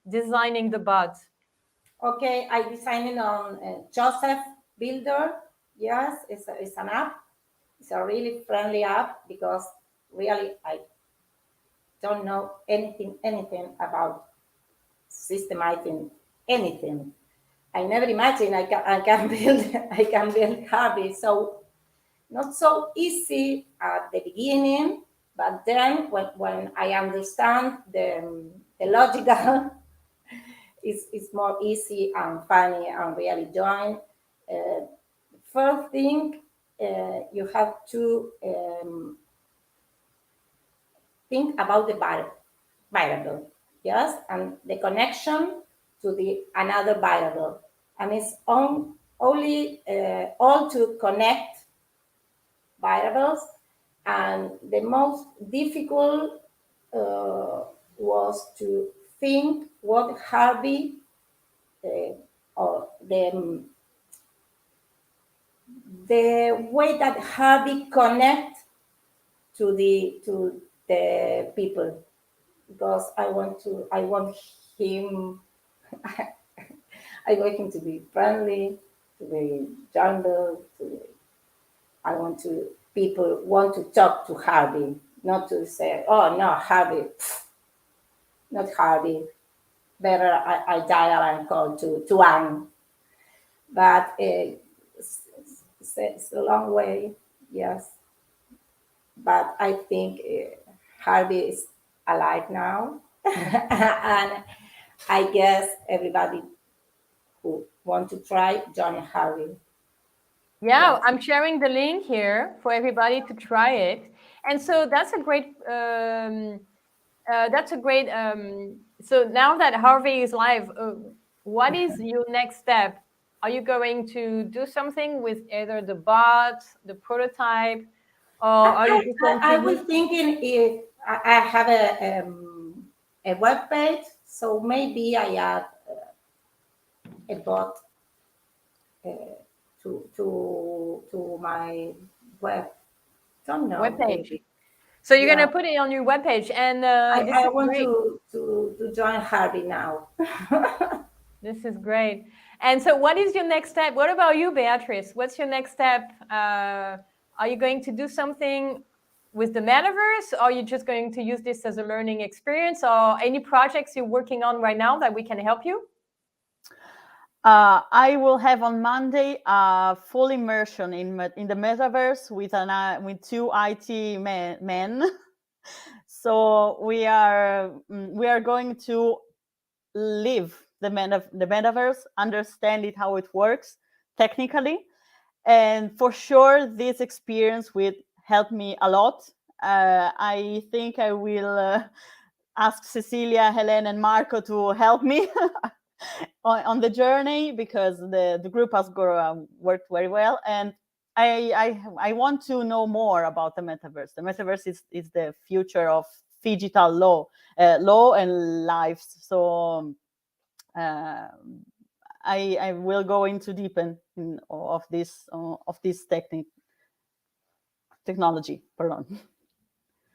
designing the bot. Okay, I designed it on Joseph Builder. Yes, it's an app. It's a really friendly app, because really I don't know anything about systemizing anything. I never imagined I can build Harvey. So not so easy at the beginning, but then when I understand the logical, it's more easy and funny and really join. First thing, you have to think about the variable, yes, and the connection to the another variable, and it's only all to connect variables. And the most difficult was to think what Harvey or the way that Harvey connect to the people, because I want him I want him to be friendly, to be gentle, I want people want to talk to Harvey, not to say, oh no, Harvey, not Harvey. Better I dial and call to Anne. But it's a long way, yes. But I think Harvey is alive now. And I guess everybody who want to try, join Harvey. Yeah, Yes. I'm sharing the link here for everybody to try it. And so that's a great, so now that Harvey is live, what is your next step? Are you going to do something with either the bot, the prototype, or are you just going to I was thinking if I have a web page, so maybe I add a bot to my web. Don't know. webpage? Maybe. So you're Yeah. going to put it on your webpage, and this I is want great. to join Harvey now. This is great. And so what is your next step? What about you, Beatrice? What's your next step? Are you going to do something with the metaverse? Or are you just going to use this as a learning experience? Or any projects you're working on right now that we can help you? I will have on Monday a full immersion in the metaverse with two IT men. So we are going to live the metaverse, understand it, how it works technically, and for sure this experience will help me a lot. I think I will ask Cecilia, Helen, and Marco to help me on the journey, because the group has worked very well, and I want to know more about the metaverse. The metaverse is the future of digital law and lives. So I will go into deepen of this technology. Pardon.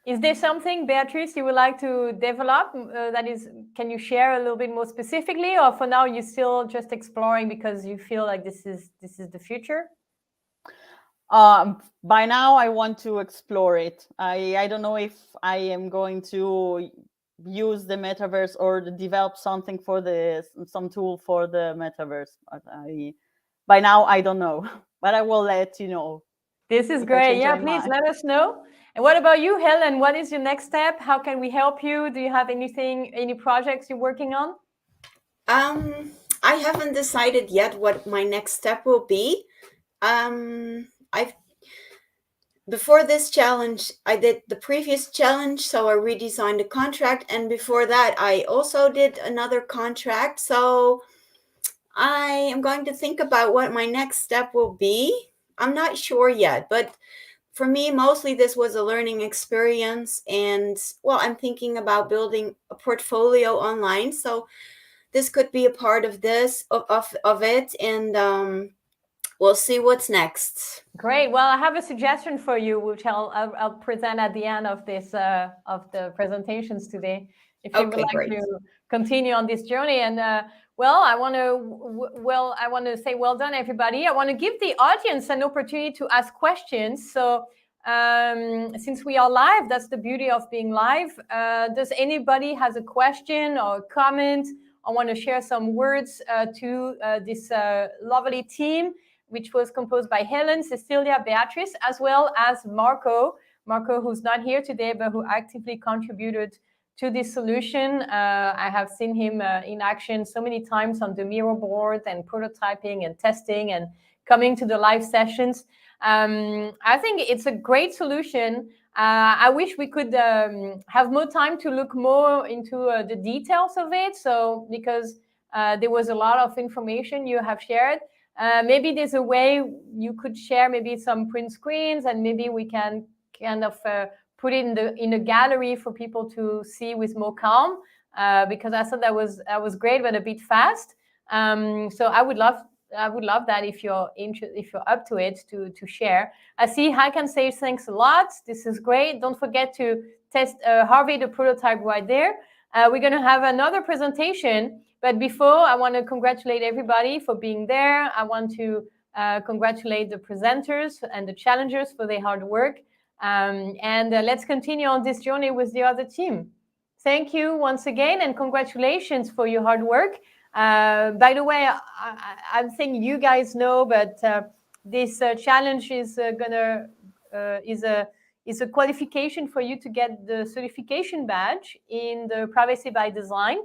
Is there something, Beatrice, you would like to develop? That is, can you share a little bit more specifically, or for now you're still just exploring because you feel like this is the future? By now, I want to explore it. I don't know if I am going to use the metaverse or develop something for some tool for the metaverse. By now, I don't know, but I will let you know. This is great. Yeah, please let us know. And what about you, Helen? What is your next step? How can we help you? Do you have any projects you're working on? I haven't decided yet what my next step will be. Before this challenge, I did the previous challenge, so I redesigned the contract, and before that, I also did another contract. So I am going to think about what my next step will be. I'm not sure yet, but for me, mostly this was a learning experience, and well, I'm thinking about building a portfolio online. So this could be a part of this of it, and we'll see what's next. Great. Well, I have a suggestion for you, which I'll present at the end of this of the presentations today. If you would like to continue on this journey, and well, I want to say well done, everybody. I want to give the audience an opportunity to ask questions. So since we are live, that's the beauty of being live. Does anybody has a question or a comment? I want to share some words to this lovely team, which was composed by Helen, Cecilia, Beatrice, as well as Marco. Marco, who's not here today, but who actively contributed to this solution. I have seen him in action so many times on the Miro board and prototyping and testing and coming to the live sessions. I think it's a great solution. I wish we could have more time to look more into the details of it. So because there was a lot of information you have shared, maybe there's a way you could share maybe some print screens, and maybe we can kind of put it in a gallery for people to see with more calm, because I thought that was great, but a bit fast. So I would love that if you're up to it to share. I see Hakan says thanks a lot. This is great. Don't forget to test Harvey the prototype right there. We're going to have another presentation, but before, I want to congratulate everybody for being there. I want to congratulate the presenters and the challengers for their hard work. And let's continue on this journey with the other team. Thank you once again, and congratulations for your hard work. By the way, I'm thinking you guys know, but this challenge is is a qualification for you to get the certification badge in the Privacy by Design,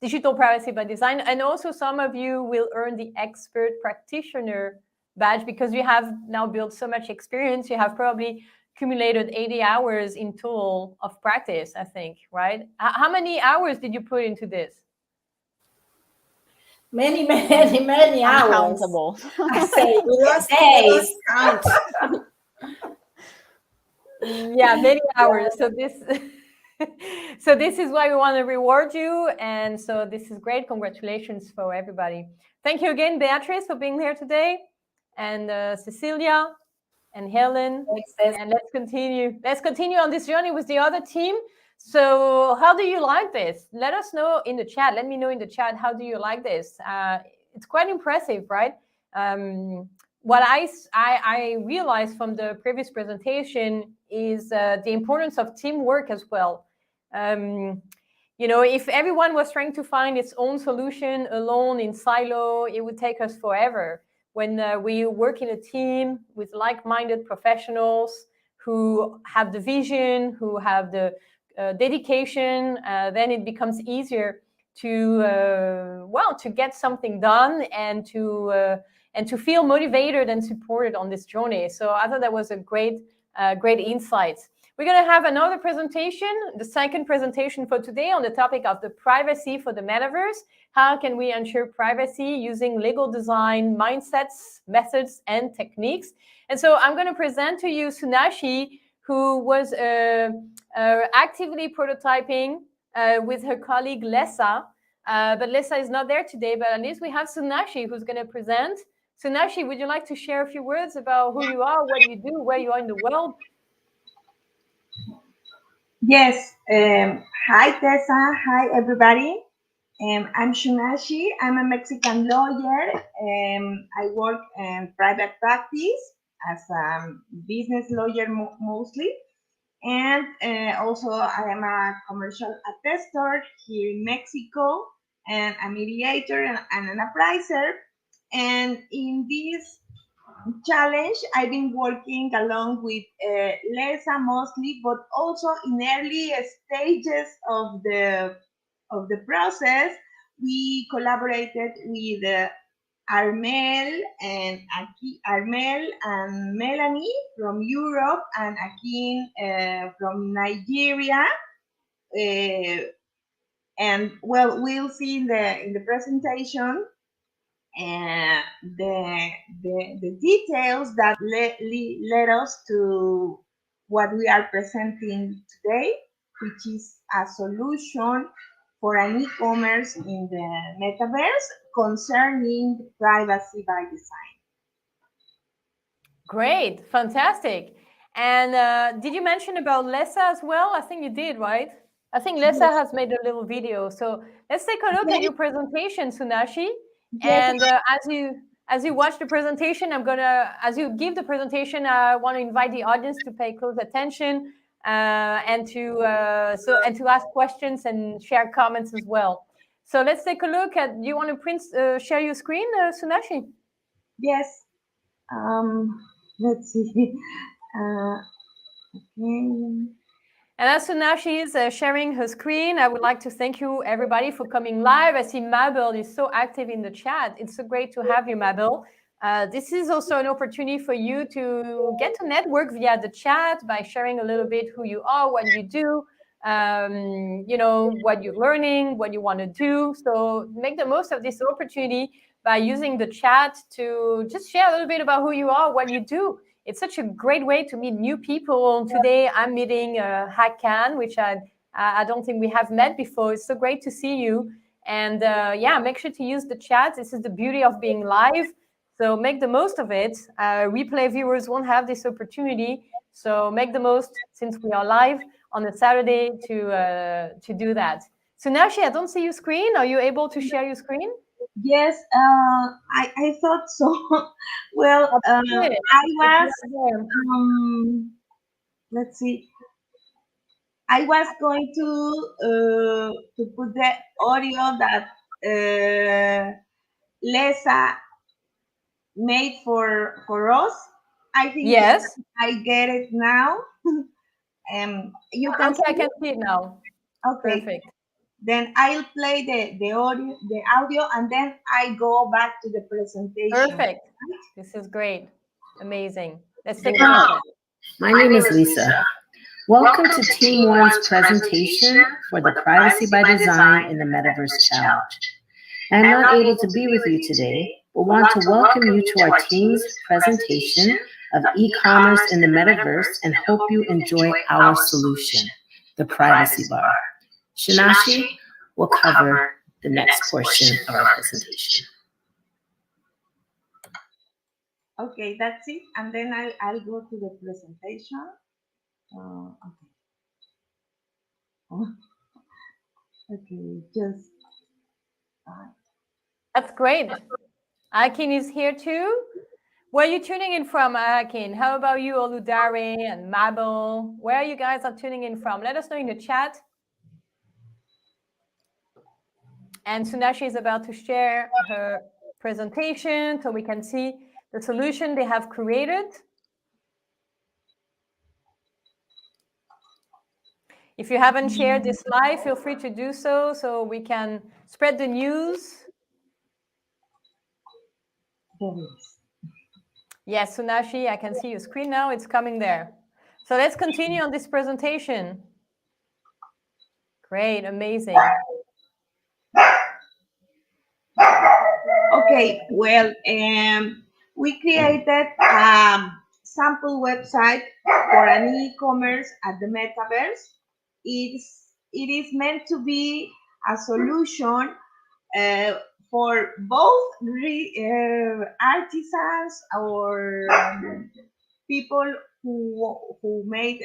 Digital Privacy by Design, and also some of you will earn the Expert Practitioner badge because you have now built so much experience. You have probably accumulated 80 hours in total of practice, I think, right? How many hours did you put into this? Many hours. Uncountable. I say we lost days. Count. Yeah, many hours. So this is why we want to reward you, and so this is great. Congratulations for everybody. Thank you again, Beatrice, for being here today, and Cecilia and Helen. And let's continue on this journey with the other team. So how do you like this? Let us know in the chat. Let me know in the chat, how do you like this? It's quite impressive, right? What I realized from the previous presentation is the importance of teamwork as well. You know, if everyone was trying to find its own solution alone in silo, it would take us forever. When we work in a team with like-minded professionals who have the vision, who have the dedication, then it becomes easier to get something done and to feel motivated and supported on this journey. So I thought that was a great insight. We're going to have another presentation, the second presentation for today, on the topic of the privacy for the metaverse. How can we ensure privacy using legal design mindsets, methods, and techniques? And so I'm going to present to you Sunashi, who was actively prototyping with her colleague Lessa But Lisa is not there today, but at least we have Sunashi who's going to present. Sunashi, would you like to share a few words about who you are, what you do, where you are in the world? Yes. Hi, Tessa. Hi, everybody. I'm Shunashi. I'm a Mexican lawyer. I work in private practice as a business lawyer mostly. And also, I am a commercial attester here in Mexico, and a mediator and an appraiser. And in this challenge, I've been working along with Lesa mostly, but also in early stages of the process, we collaborated with Armel and Melanie from Europe, and Akin from Nigeria. And well, we'll see in the presentation the details that led us to what we are presenting today, which is a solution for an e-commerce in the metaverse concerning privacy by design. Great, fantastic. And did you mention about Lesa as well? I think you did, right? I think Lesa has made a little video. So let's take a look at your presentation, Sunashi. Yes. And as you watch the presentation, as you give the presentation, I want to invite the audience to pay close attention and to ask questions and share comments as well. So let's take a look at. Do you want to share your screen, Sunashi? Yes. Let's see. Okay. And as Sunashi is sharing her screen, I would like to thank you, everybody, for coming live. I see Mabel is so active in the chat. It's so great to have you, Mabel. This is also an opportunity for you to get to network via the chat by sharing a little bit who you are, what you do, what you're learning, what you want to do. So make the most of this opportunity by using the chat to just share a little bit about who you are, what you do. It's such a great way to meet new people. Today, I'm meeting Hakan, which I don't think we have met before. It's so great to see you. And make sure to use the chat. This is the beauty of being live. So make the most of it. Replay viewers won't have this opportunity. So make the most, since we are live on a Saturday, to do that. So Nashi, I don't see your screen. Are you able to share your screen? Yes, I thought so. Well, I was, let's see. I was going to put the audio that Lesa made for us. I think yes, I get it now. You can. Okay, I can see it now. Okay. Perfect. Then I'll play the audio, and then I go back to the presentation. Perfect. This is great. Amazing. Let's take a look. My name is Lisa. Welcome to Team One's presentation for the Privacy by Design in the Metaverse Challenge. I'm not able to be with you today, but want to welcome you to our team's presentation of e-commerce in the Metaverse and hope you enjoy our solution, the Privacy Bar. Shinashi will cover the next portion of our presentation. Okay, that's it. And then I'll go to the presentation. Okay, just. That's great. Akin is here too. Where are you tuning in from, Akin? How about you, Oludare and Mabel? Where you guys are tuning in from? Let us know in the chat. And Sunashi is about to share her presentation so we can see the solution they have created. If you haven't shared this live, feel free to do so we can spread the news. Yes, Sunashi, I can see your screen now. It's coming there. So let's continue on this presentation. Great, amazing. Okay, well, we created a sample website for an e-commerce at the Metaverse. It is meant to be a solution uh, for both artisans or people who made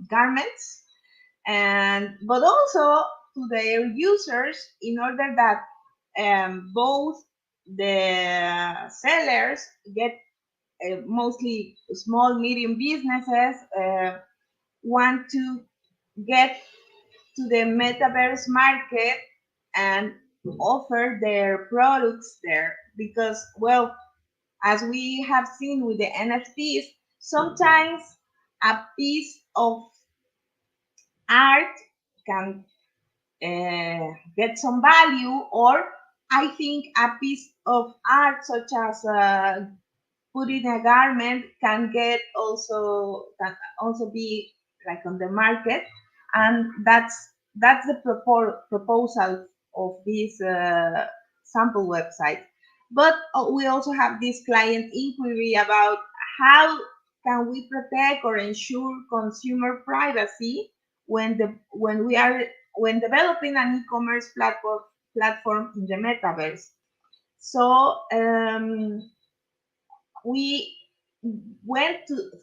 garments, and but also to their users, in order that both the sellers get mostly small medium businesses want to get to the metaverse market and offer their products there, because, well, as we have seen with the NFTs, sometimes a piece of art can get some value, or I think a piece of art such as putting a garment can also be like on the market, and that's the proposal of this sample website. But we also have this client inquiry about how can we protect or ensure consumer privacy when developing an e-commerce platform in the metaverse. So we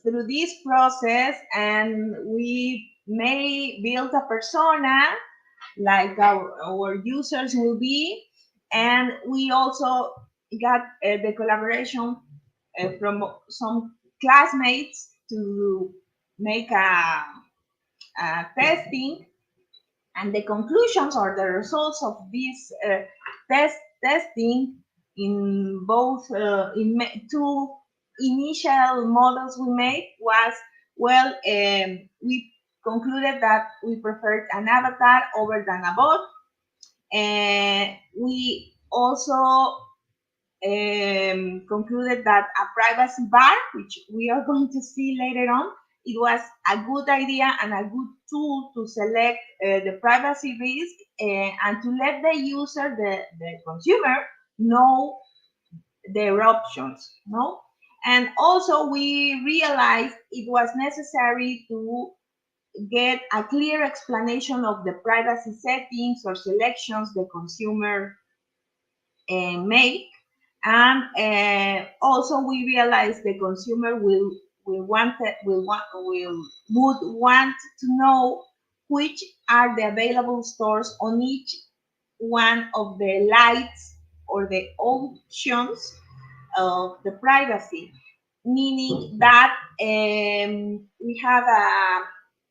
through this process, and we may build a persona like our users will be, and we also got the collaboration from some classmates to make a testing, and the conclusions or the results of this testing in both two initial models we made was, well, we concluded that we preferred an avatar over than a bot, and we also concluded that a privacy bar, which we are going to see later on, it was a good idea and a good tool to select the privacy risk and to let the user, the consumer, know their options, no? And also we realized it was necessary to get a clear explanation of the privacy settings or selections the consumer make, and also we realize the consumer would want to know which are the available stores on each one of the lights or the options of the privacy, meaning that we have a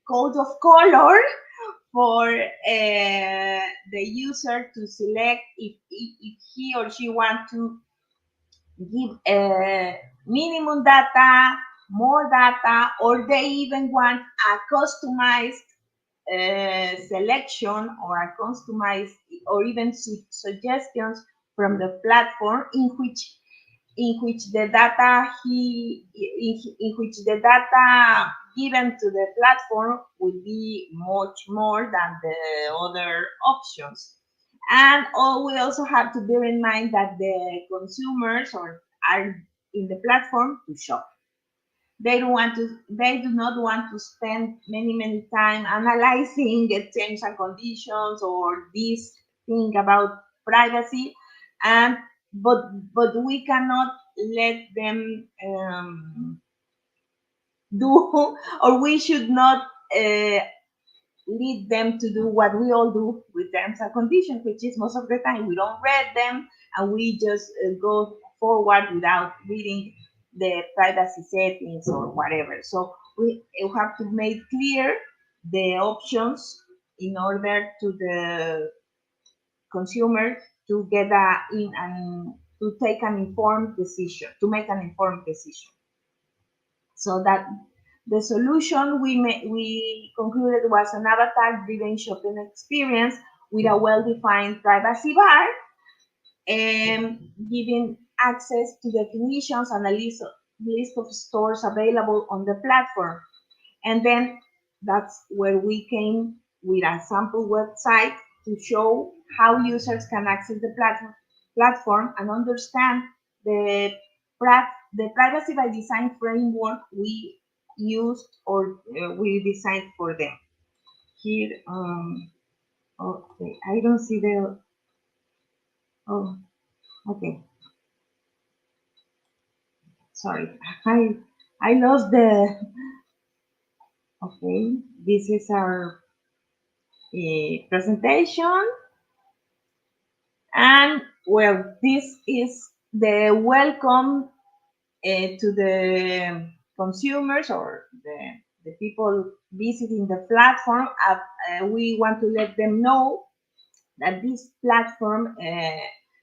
code of color for the user to select if he or she wants to give minimum data, more data, or they even want a customized selection or a customized or even suggestions from the platform in which the data given to the platform will be much more than the other options. And we also have to bear in mind that the consumers are in the platform to shop. They do not want to spend many time analyzing the terms and conditions or this thing about privacy, and but we cannot let them do, or we should not lead them to do what we all do with terms and conditions, which is most of the time we don't read them and we just go forward without reading the privacy settings or whatever. So we have to make clear the options in order to the consumer to get in and to take an informed decision, to make an informed decision. So that the solution we concluded was an avatar-driven shopping experience with a well-defined privacy bar, and giving access to definitions and a list of stores available on the platform. And then that's where we came with a sample website to show how users can access the platform and understand the privacy by design framework we used or we designed for them. Here, okay, I don't see the Oh, okay. Sorry, I lost the. Okay, this is our presentation, and well, this is the welcome to the consumers or the people visiting the platform. We want to let them know that this platform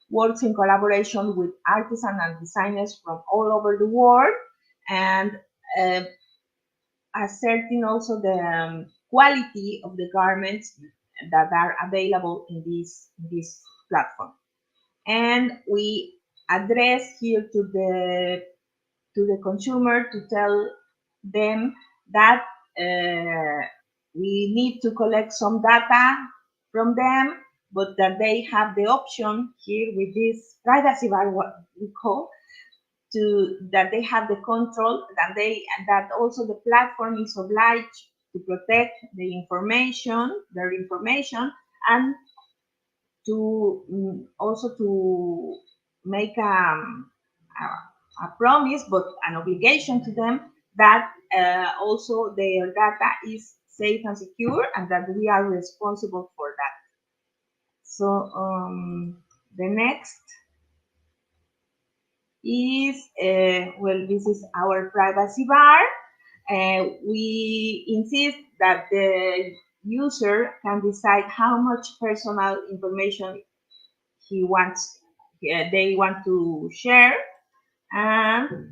works in collaboration with artisans and designers from all over the world, and uh, asserting also the quality of the garments that are available in this platform. And we address here to the consumer to tell them that we need to collect some data from them, but that they have the option here with this privacy bar, what we call, to that they have the control, that they and that also the platform is obliged to protect their information, and to also to make a promise, but an obligation to them that also their data is safe and secure, and that we are responsible for that. So the next is, well, this is our privacy bar. We insist that the user can decide how much personal information they want to share. And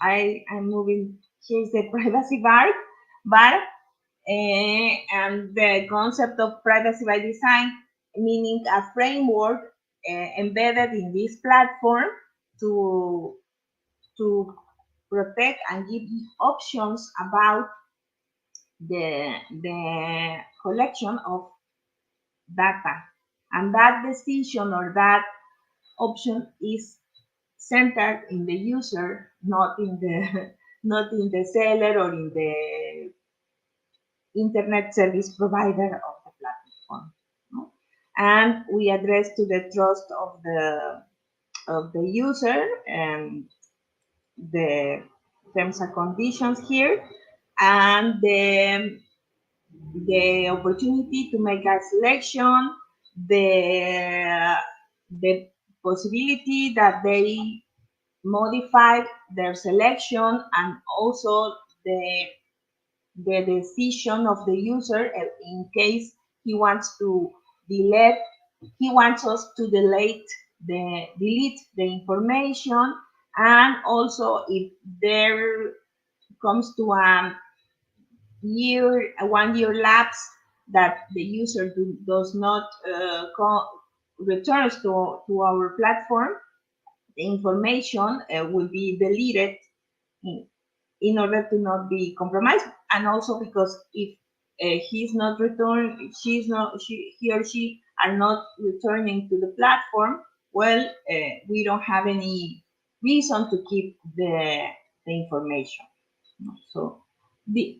I'm moving, here's the privacy bar, and the concept of privacy by design, meaning a framework embedded in this platform to protect and give options about the collection of data, and that decision or that option is centered in the user, not in the not in the seller or in the internet service provider of the platform. No? And we address to the trust of the user and the terms and conditions here, and the opportunity to make a selection, the possibility that they modify their selection, and also the the decision of the user in case he wants to delete he wants us to delete the information, and also if there comes to a 1 year lapse that the user does not returns to our platform, the information will be deleted in, in order to not be compromised, and also because if he's not return, he or she are not returning to the platform, well, we don't have any reason to keep the information. So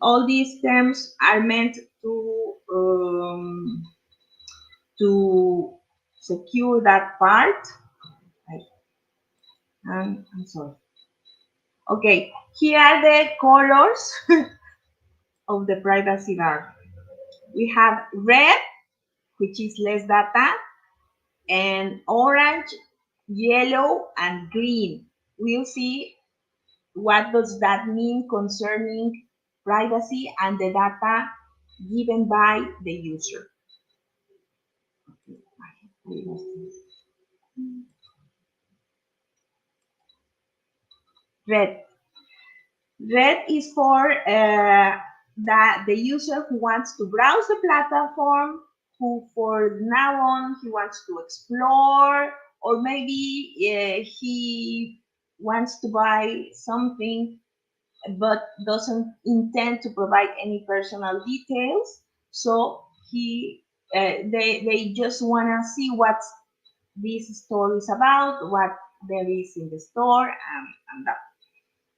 all these terms are meant to secure that part. I'm sorry. Okay, here are the colors of the privacy bar. We have red, which is less data, and orange, yellow, and green. We'll see what does that mean concerning privacy and the data given by the user. Red. Red is for the user who wants to browse the platform, who for now on he wants to explore, or maybe he wants to buy something but doesn't intend to provide any personal details. So they just want to see what this store is about, what there is in the store, and that.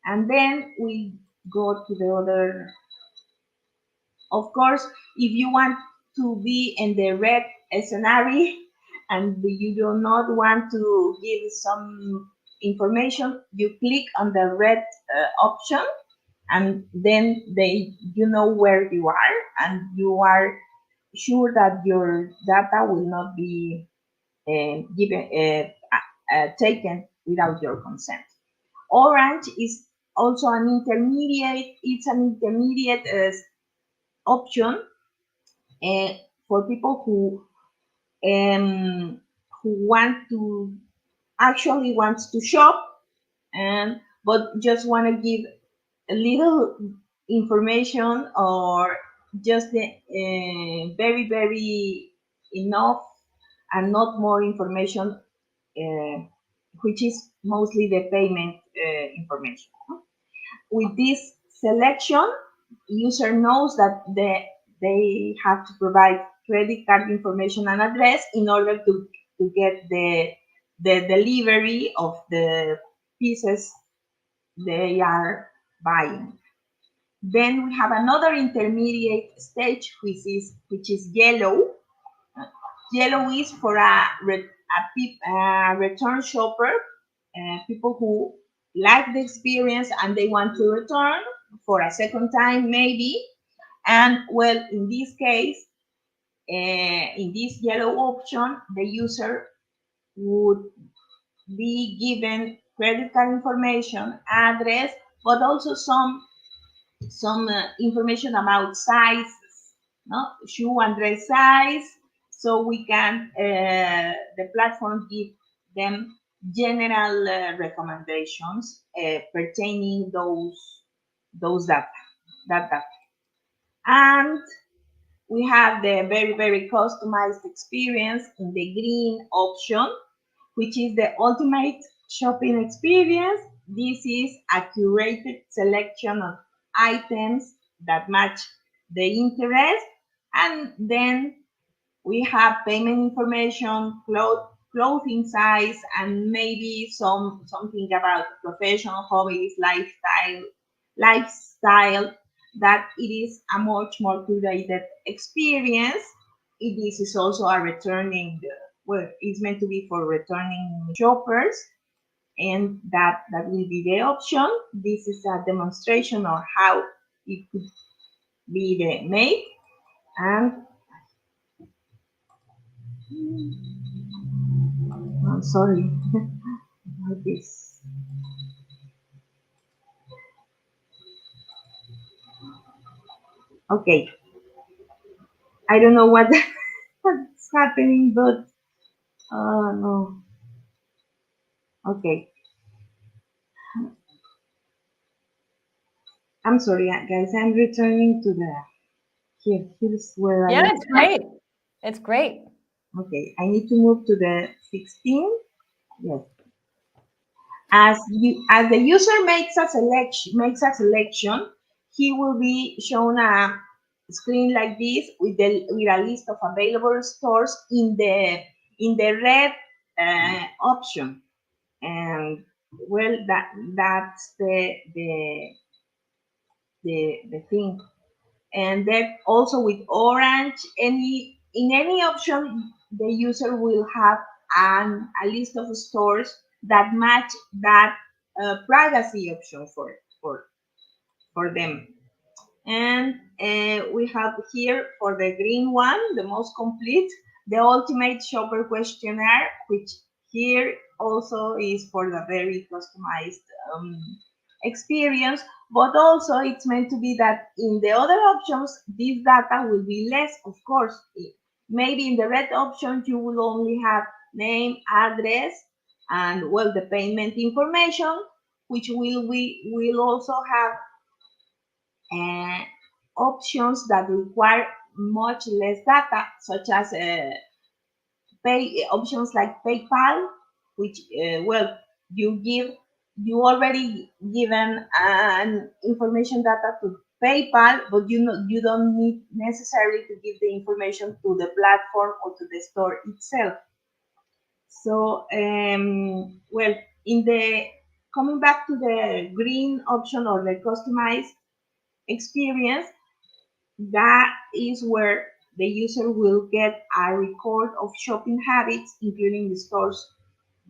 And then we go to the other. Of course, if you want to be in the red scenario, and you do not want to give some information, you click on the red option, and then you know where you are, and you are sure that your data will not be taken without your consent. Orange is also an intermediate. It's an intermediate option uh, for people who want to actually wants to shop, and but just want to give a little information, or just the very enough and not more information, which is mostly the payment information. With this selection, user knows that they have to provide credit card information and address in order to get the delivery of the pieces they are buying. Then we have another intermediate stage, which is yellow. Yellow is for a return shopper, people who like the experience and they want to return for a second time, maybe. And well, in this case, in this yellow option, the user would be given credit card information, address, but also some information about sizes, no? Shoe and dress size, so we can the platform give them general recommendations pertaining those data. And we have the very customized experience in the green option, which is the ultimate shopping experience. This is a curated selection of items that match the interest, and then we have payment information, clothing size, and maybe something about professional hobbies, lifestyle, that it is a much more curated experience. This is also a returning, well, it's meant to be for returning shoppers, and that will be the option. This is a demonstration of how it could be made. And I'm sorry. This. Okay. I don't know what's happening, but no. Okay. I'm sorry, guys. I'm returning to the here. Here's where I. Yeah, it's great. It's great. Okay, I need to move to the 16. Yes. As the user makes a selection, he will be shown a screen like this with a list of available stores in the red option. And well, that's the thing. And then also with orange, in any option, the user will have a list of stores that match that privacy option for them. And we have here for the green one, the most complete, the ultimate shopper questionnaire, which here also is for the very customized experience, but also it's meant to be that in the other options, this data will be less, of course. Maybe in the red option, you will only have name, address, and well, the payment information, which we will also have options that require much less data, such as pay options like PayPal, which well, you already given an information data to PayPal, but you don't need necessarily to give the information to the platform or to the store itself. So well, in the coming back to the green option or the customized experience, that is where the user will get a record of shopping habits, including the stores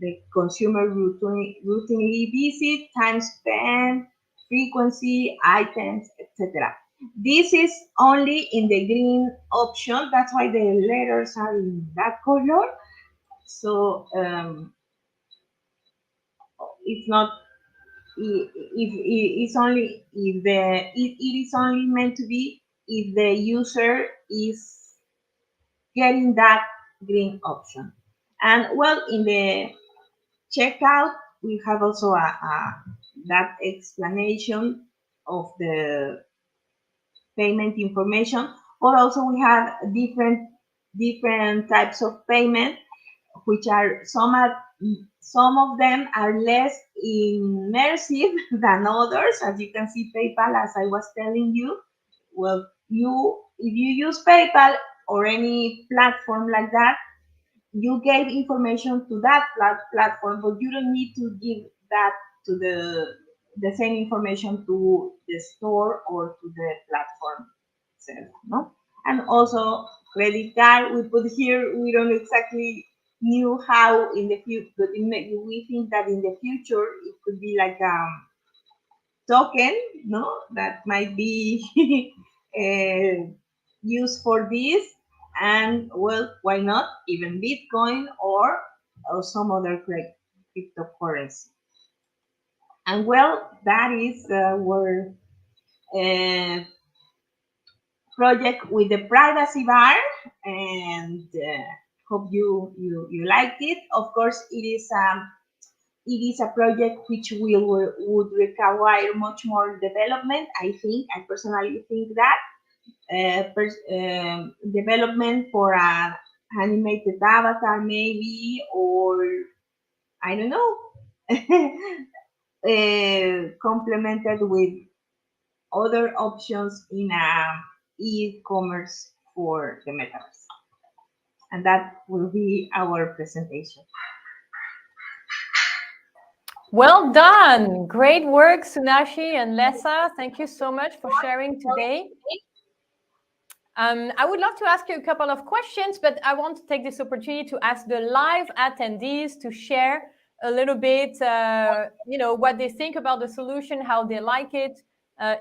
the consumer routinely visit, time spent, frequency, items, etc. This is only in the green option. That's why the letters are in that color. So it's not. If it's only if it is only meant to be if the user is getting that green option. And well, in the checkout, we have also that explanation of the payment information, but also we have different types of payment, which are some of them are less immersive than others. As you can see, PayPal, as I was telling you, well, if you use PayPal or any platform like that, you gave information to that platform, but you don't need to give that to the same information to the store or to the platform itself, no? And also credit card we put here. We don't exactly knew how in the future, but we think that in the future it could be like token, no, that might be used for this. And well, why not even Bitcoin or some other cryptocurrency. And well, that is our project with the privacy bar, and hope you liked it. Of course, it is a project which would require much more development. I personally think that development for an animated avatar maybe, or I don't know, complemented with other options in e-commerce for the metaverse. And that will be our presentation. Well done. Great work, Sunashi and Lessa. Thank you so much for sharing today. I would love to ask you a couple of questions, but I want to take this opportunity to ask the live attendees to share a little bit, what they think about the solution, how they like it.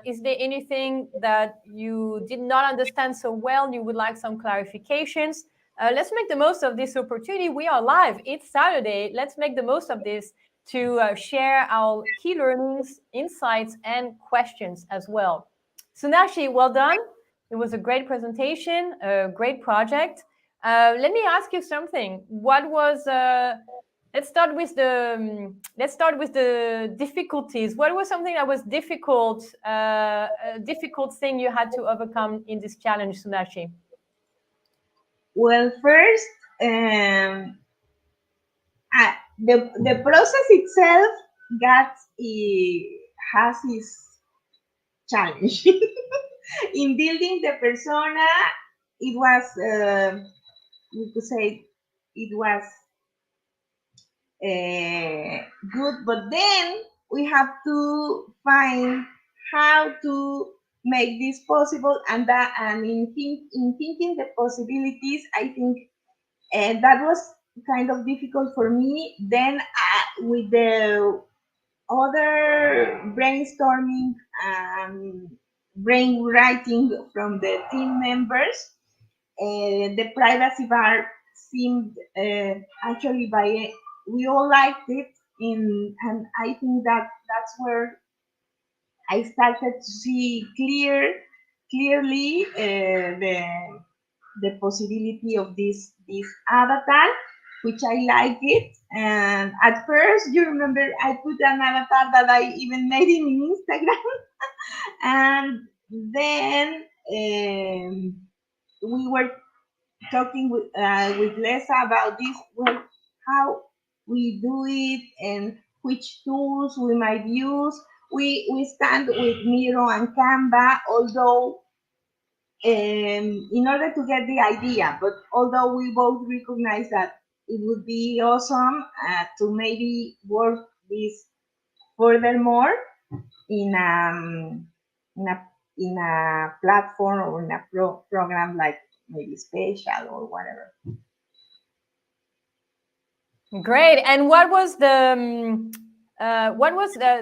Is there anything that you did not understand so well, you would like some clarifications? Let's make the most of this opportunity. We are live. It's Saturday. Let's make the most of this to share our key learnings, insights, and questions as well. Sunashi, well done. It was a great presentation, a great project. Let me ask you something. What was? Let's start with the difficulties. What was something that was difficult? A difficult thing you had to overcome in this challenge, Sunashi? Well, first, the process itself has its challenge. In building the persona, it was we could say it was good, but then we have to find how to make this possible, and in thinking the possibilities, I think that was kind of difficult for me. Then with the other brainstorming and brainwriting from the team members, the privacy bar seemed actually we all liked it, and I think that's where I started to see clearly the possibility of this avatar, which I like it. And at first, you remember, I put an avatar that I even made in Instagram, and then we were talking with Lesa about this. Well, how we do it and which tools we might use. We stand with Miro and Canva, although in order to get the idea, but although we both recognize that it would be awesome to maybe work this furthermore in a platform or in a program like maybe special or whatever. Great. And what was the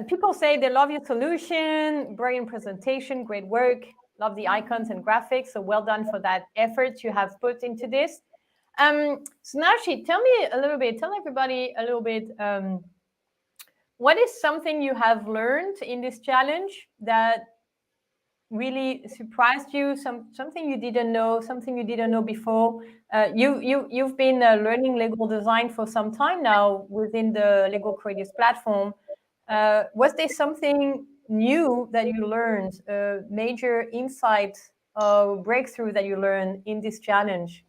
people say they love your solution, brilliant presentation, great work, love the icons and graphics. So well done for that effort you have put into this. Sunashi, tell everybody a little bit, what is something you have learned in this challenge that really surprised you? Something you didn't know before. You've been learning Lego design for some time now within the Lego Creatives platform. Was there something new that you learned, a major insight or breakthrough that you learned in this challenge?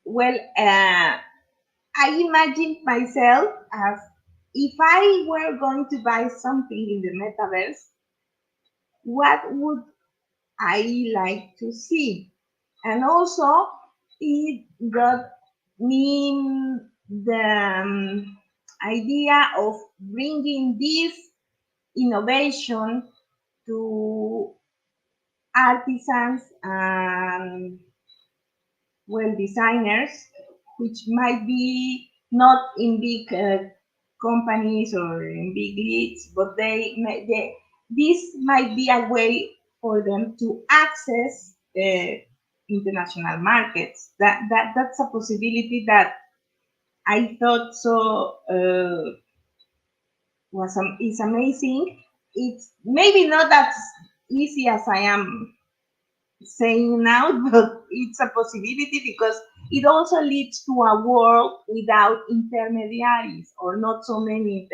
Well, I imagined myself as if I were going to buy something in the metaverse, what would I like to see? And also, it got me the idea of bringing this innovation to artisans and designers, which might be not in big companies or in big leagues, but this might be a way for them to access international markets. That's a possibility that I thought is amazing. It's maybe not as easy as I am saying now, but it's a possibility because it also leads to a world without intermediaries or not so many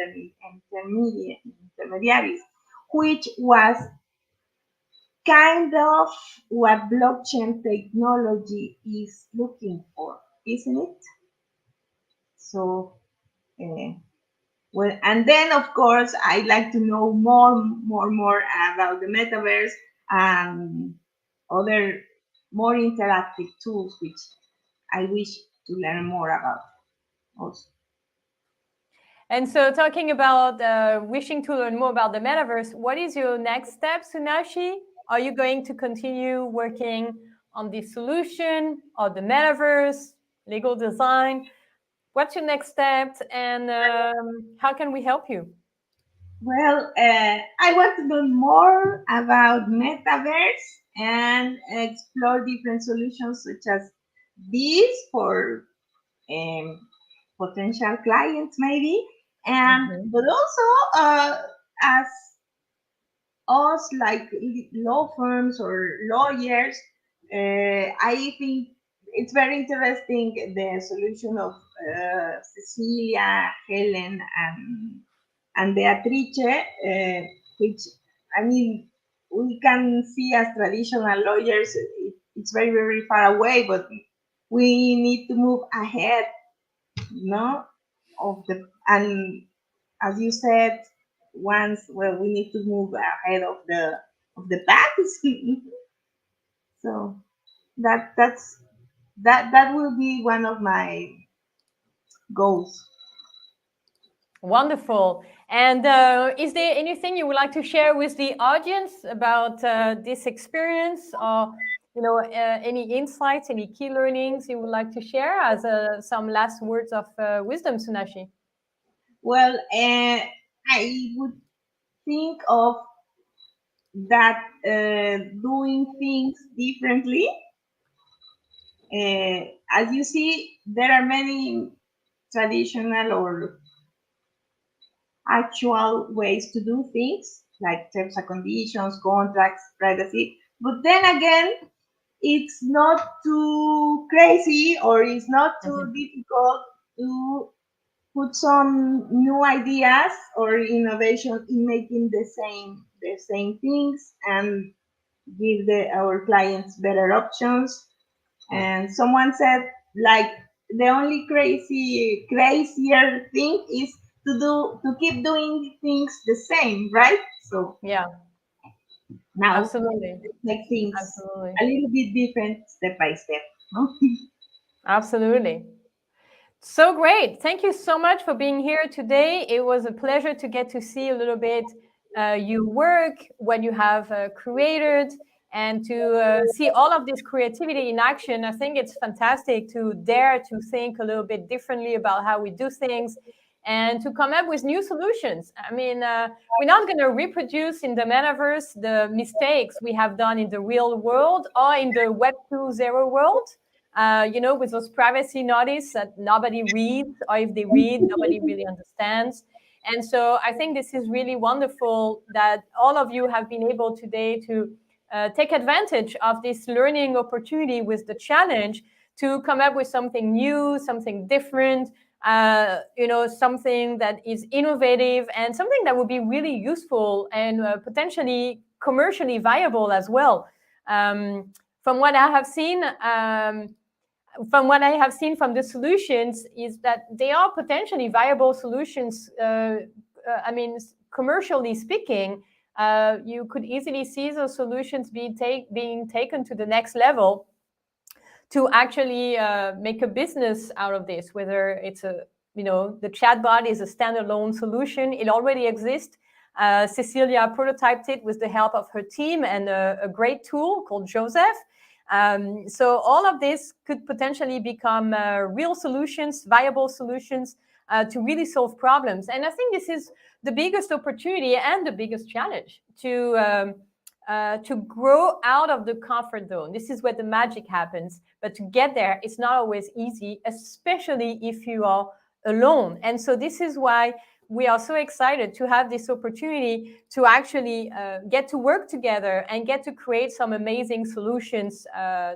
intermediaries, which was kind of what blockchain technology is looking for, isn't it? So, well, and then of course I'd like to know more about the metaverse and other more interactive tools, which I wish to learn more about also. And so talking about wishing to learn more about the metaverse, what is your next step, Sunashi? Are you going to continue working on the solution or the metaverse, legal design? What's your next step, and how can we help you? Well, I want to learn more about metaverse and explore different solutions such as these for potential clients maybe, and but also as us like law firms or lawyers, I think it's very interesting the solution of Cecilia, Helen, and Beatrice, which I mean we can see as traditional lawyers, it's very very far away, but we need to move ahead, of the, and as you said once, well, we need to move ahead of the past. So that will be one of my goals. Wonderful. And is there anything you would like to share with the audience about this experience, or any insights, any key learnings you would like to share as some last words of wisdom, Sunashi? Well, I would think of that doing things differently. As you see, there are many traditional or actual ways to do things, like terms and conditions, contracts, privacy. But then again, it's not too crazy or it's not too difficult to put some new ideas or innovation in making the same things and give our clients better options. And someone said, like, the only crazier thing is to keep doing things the same, right? So yeah, now absolutely, make things absolutely, a little bit different step by step. No? Absolutely. So great. Thank you so much for being here today. It was a pleasure to get to see a little bit your work, what you have created, and to see all of this creativity in action. I think it's fantastic to dare to think a little bit differently about how we do things and to come up with new solutions. I mean, we're not going to reproduce in the metaverse the mistakes we have done in the real world or in the Web 2.0 world, with those privacy notice that nobody reads, or if they read, nobody really understands. And so I think this is really wonderful that all of you have been able today to take advantage of this learning opportunity with the challenge to come up with something new, something different, something that is innovative and something that would be really useful and potentially commercially viable as well. From what I have seen, from the solutions is that they are potentially viable solutions. Commercially speaking, you could easily see those solutions being taken to the next level to actually make a business out of this, whether it's the chatbot is a standalone solution. It already exists. Cecilia prototyped it with the help of her team and a great tool called Joseph. So all of this could potentially become real solutions, viable solutions to really solve problems. And I think this is the biggest opportunity and the biggest challenge to grow out of the comfort zone. This is where the magic happens. But to get there, it's not always easy, especially if you are alone. And so this is why we are so excited to have this opportunity to actually get to work together and get to create some amazing solutions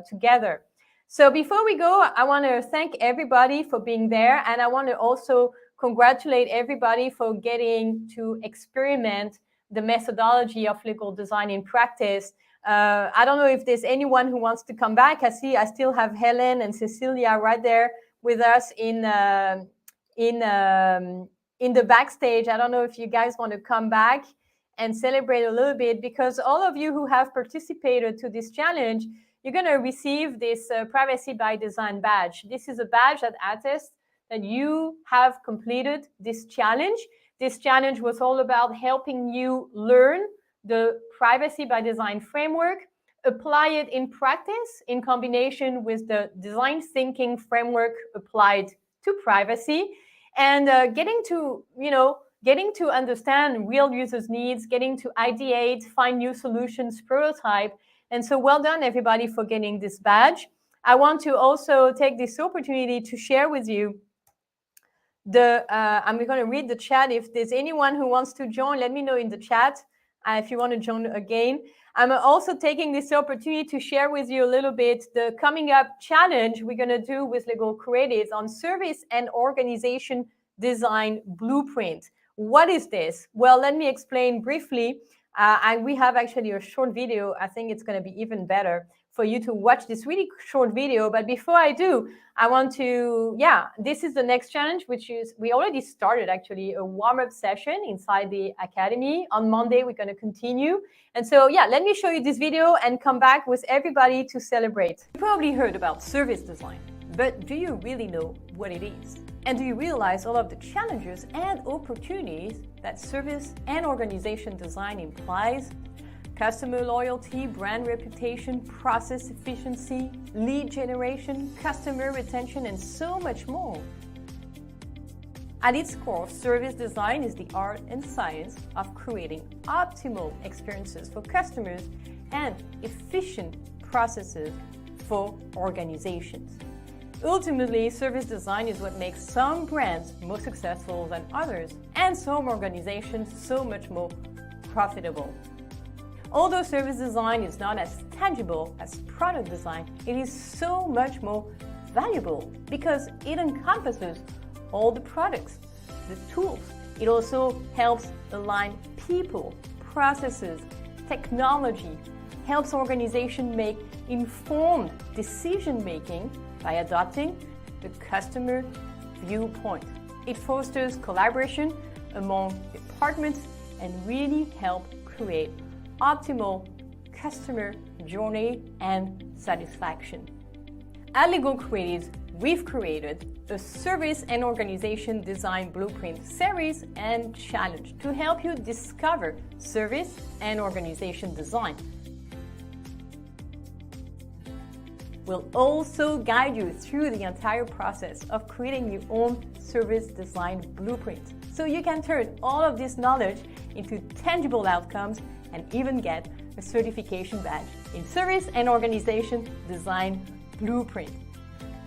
together. So before we go, I want to thank everybody for being there. And I want to also congratulate everybody for getting to experiment the methodology of legal design in practice. I don't know if there's anyone who wants to come back. I still have Helen and Cecilia right there with us in the backstage. I don't know if you guys want to come back and celebrate a little bit, because all of you who have participated to this challenge, you're going to receive this Privacy by Design badge. This is a badge that attests that you have completed this challenge. This challenge was all about helping you learn the Privacy by Design framework, apply it in practice in combination with the design thinking framework applied to privacy, and getting to understand real users' needs, getting to ideate, find new solutions, prototype. And so well done, everybody, for getting this badge. I want to also take this opportunity to share with you I'm going to read the chat. If there's anyone who wants to join, let me know in the chat if you want to join again. I'm also taking this opportunity to share with you a little bit the coming up challenge we're going to do with Legal Creatives on service and organization design blueprint. What is this? Well, let me explain briefly. We have actually a short video. I think it's going to be even better for you to watch this really short video. But before I do, I want to, this is the next challenge, which is, we already started actually a warm-up session inside the Academy. On Monday, we're going to continue. And so, let me show you this video and come back with everybody to celebrate. You probably heard about service design, but do you really know what it is? And do you realize all of the challenges and opportunities that service and organization design implies? Customer loyalty, brand reputation, process efficiency, lead generation, customer retention, and so much more. At its core, service design is the art and science of creating optimal experiences for customers and efficient processes for organizations. Ultimately, service design is what makes some brands more successful than others, and some organizations so much more profitable. Although service design is not as tangible as product design, it is so much more valuable because it encompasses all the products, the tools. It also helps align people, processes, technology, helps organizations make informed decision-making by adopting the customer viewpoint. It fosters collaboration among departments and really helps create optimal customer journey and satisfaction. At Legal Creatives, we've created a service and organization design blueprint series and challenge to help you discover service and organization design. will also guide you through the entire process of creating your own service design blueprint, so you can turn all of this knowledge into tangible outcomes and even get a certification badge in Service and Organization Design Blueprint.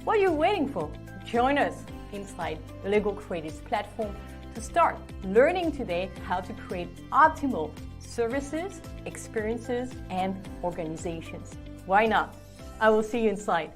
What are you waiting for? Join us inside the Lego Creatives platform to start learning today how to create optimal services, experiences, and organizations. Why not? I will see you inside.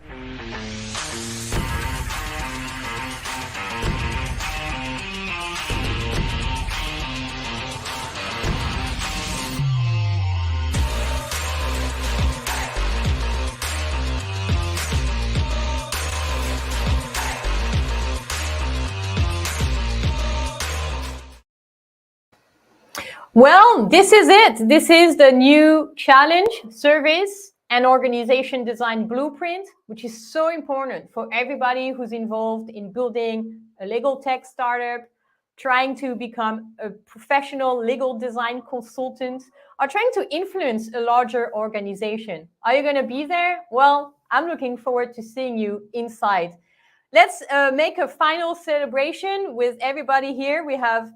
Well, this is it. This is the new challenge, Service and Organization Design Blueprint, which is so important for everybody who's involved in building a legal tech startup, trying to become a professional legal design consultant, or trying to influence a larger organization. Are you going to be there? Well, I'm looking forward to seeing you inside. Let's make a final celebration with everybody here. We have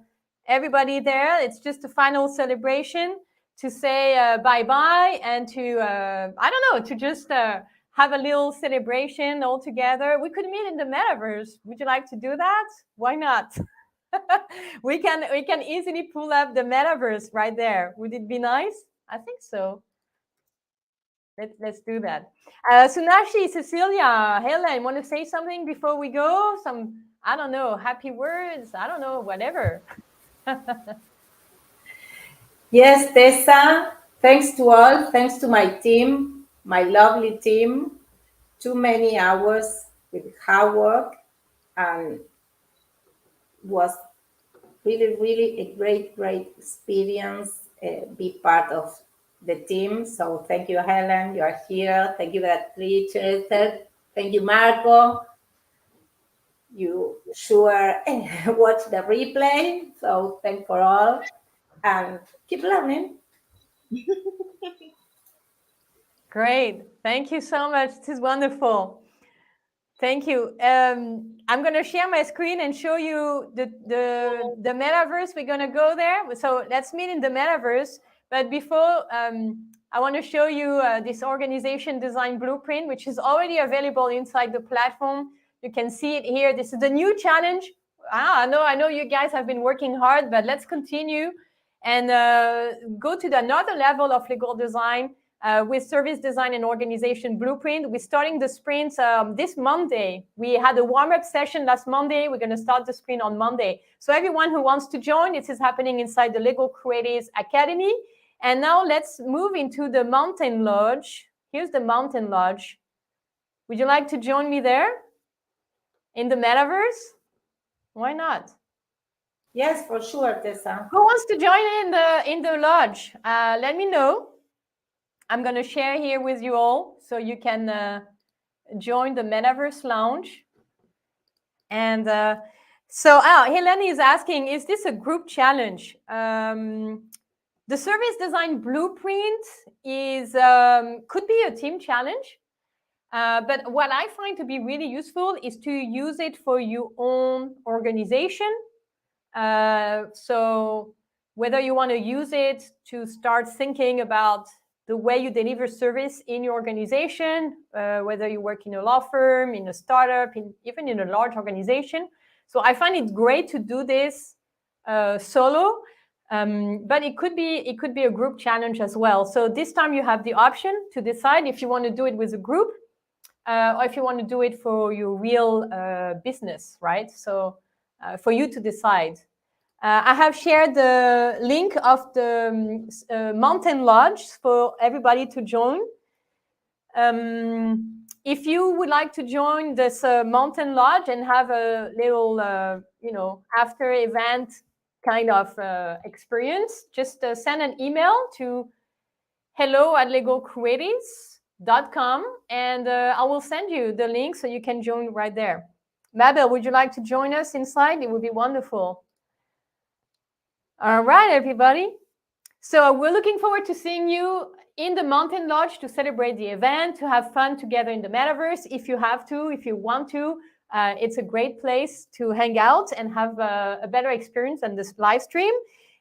everybody there. It's just a final celebration to say bye-bye and to, I don't know, to just have a little celebration all together. We could meet in the metaverse. Would you like to do that? Why not? we can easily pull up the metaverse right there. Would it be nice? I think so. Let's do that. Sunashi, Cecilia, Helen, want to say something before we go? Some, I don't know, happy words? I don't know, whatever. Yes, Tessa, thanks to all. Thanks to my team, my lovely team. Too many hours with hard work, and was really, really a great experience, be part of the team. So thank you, Helen, you are here. Thank you, Beatrice. Thank you, Marco. You sure watch the replay. So thank for all, and keep learning. Great. Thank you so much. This is wonderful. Thank you. I'm going to share my screen and show you the metaverse. We're going to go there. So let's meet in the metaverse. But before, I want to show you this organization design blueprint, which is already available inside the platform. You can see it here. This is the new challenge. I know you guys have been working hard, but let's continue and go to another level of legal design. With Service Design and Organization Blueprint. We're starting the sprint this Monday. We had a warm-up session last Monday. We're going to start the sprint on Monday. So everyone who wants to join, this is happening inside the Lego Creatives Academy. And now let's move into the Mountain Lodge. Here's the Mountain Lodge. Would you like to join me there in the metaverse? Why not? Yes, for sure, Tessa. Who wants to join in the lodge? Let me know. I'm going to share here with you all so you can join the Metaverse Lounge. And Helen is asking, is this a group challenge? The Service Design Blueprint is could be a team challenge. But what I find to be really useful is to use it for your own organization. So whether you want to use it to start thinking about the way you deliver service in your organization, whether you work in a law firm, in a startup, even in a large organization. So I find it great to do this solo, but it could be a group challenge as well. So this time you have the option to decide if you want to do it with a group or if you want to do it for your real business, right? So for you to decide. I have shared the link of the Mountain Lodge for everybody to join. If you would like to join this Mountain Lodge and have a little, after event kind of experience, just send an email to hello@legocreatives.com and I will send you the link so you can join right there. Mabel, would you like to join us inside? It would be wonderful. All right, everybody. So we're looking forward to seeing you in the Mountain Lodge to celebrate the event, to have fun together in the metaverse. If you have to, if you want to, it's a great place to hang out and have a better experience than this live stream.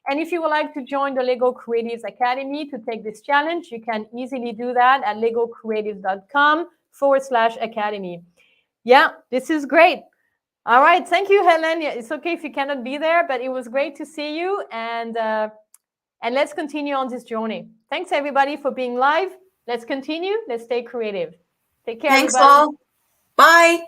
And if you would like to join the Lego Creatives Academy to take this challenge, you can easily do that at legocreatives.com/academy. Yeah, this is great. All right. Thank you, Helen. It's okay if you cannot be there, but it was great to see you. And let's continue on this journey. Thanks, everybody, for being live. Let's continue. Let's stay creative. Take care, Thanks everybody. all. Bye.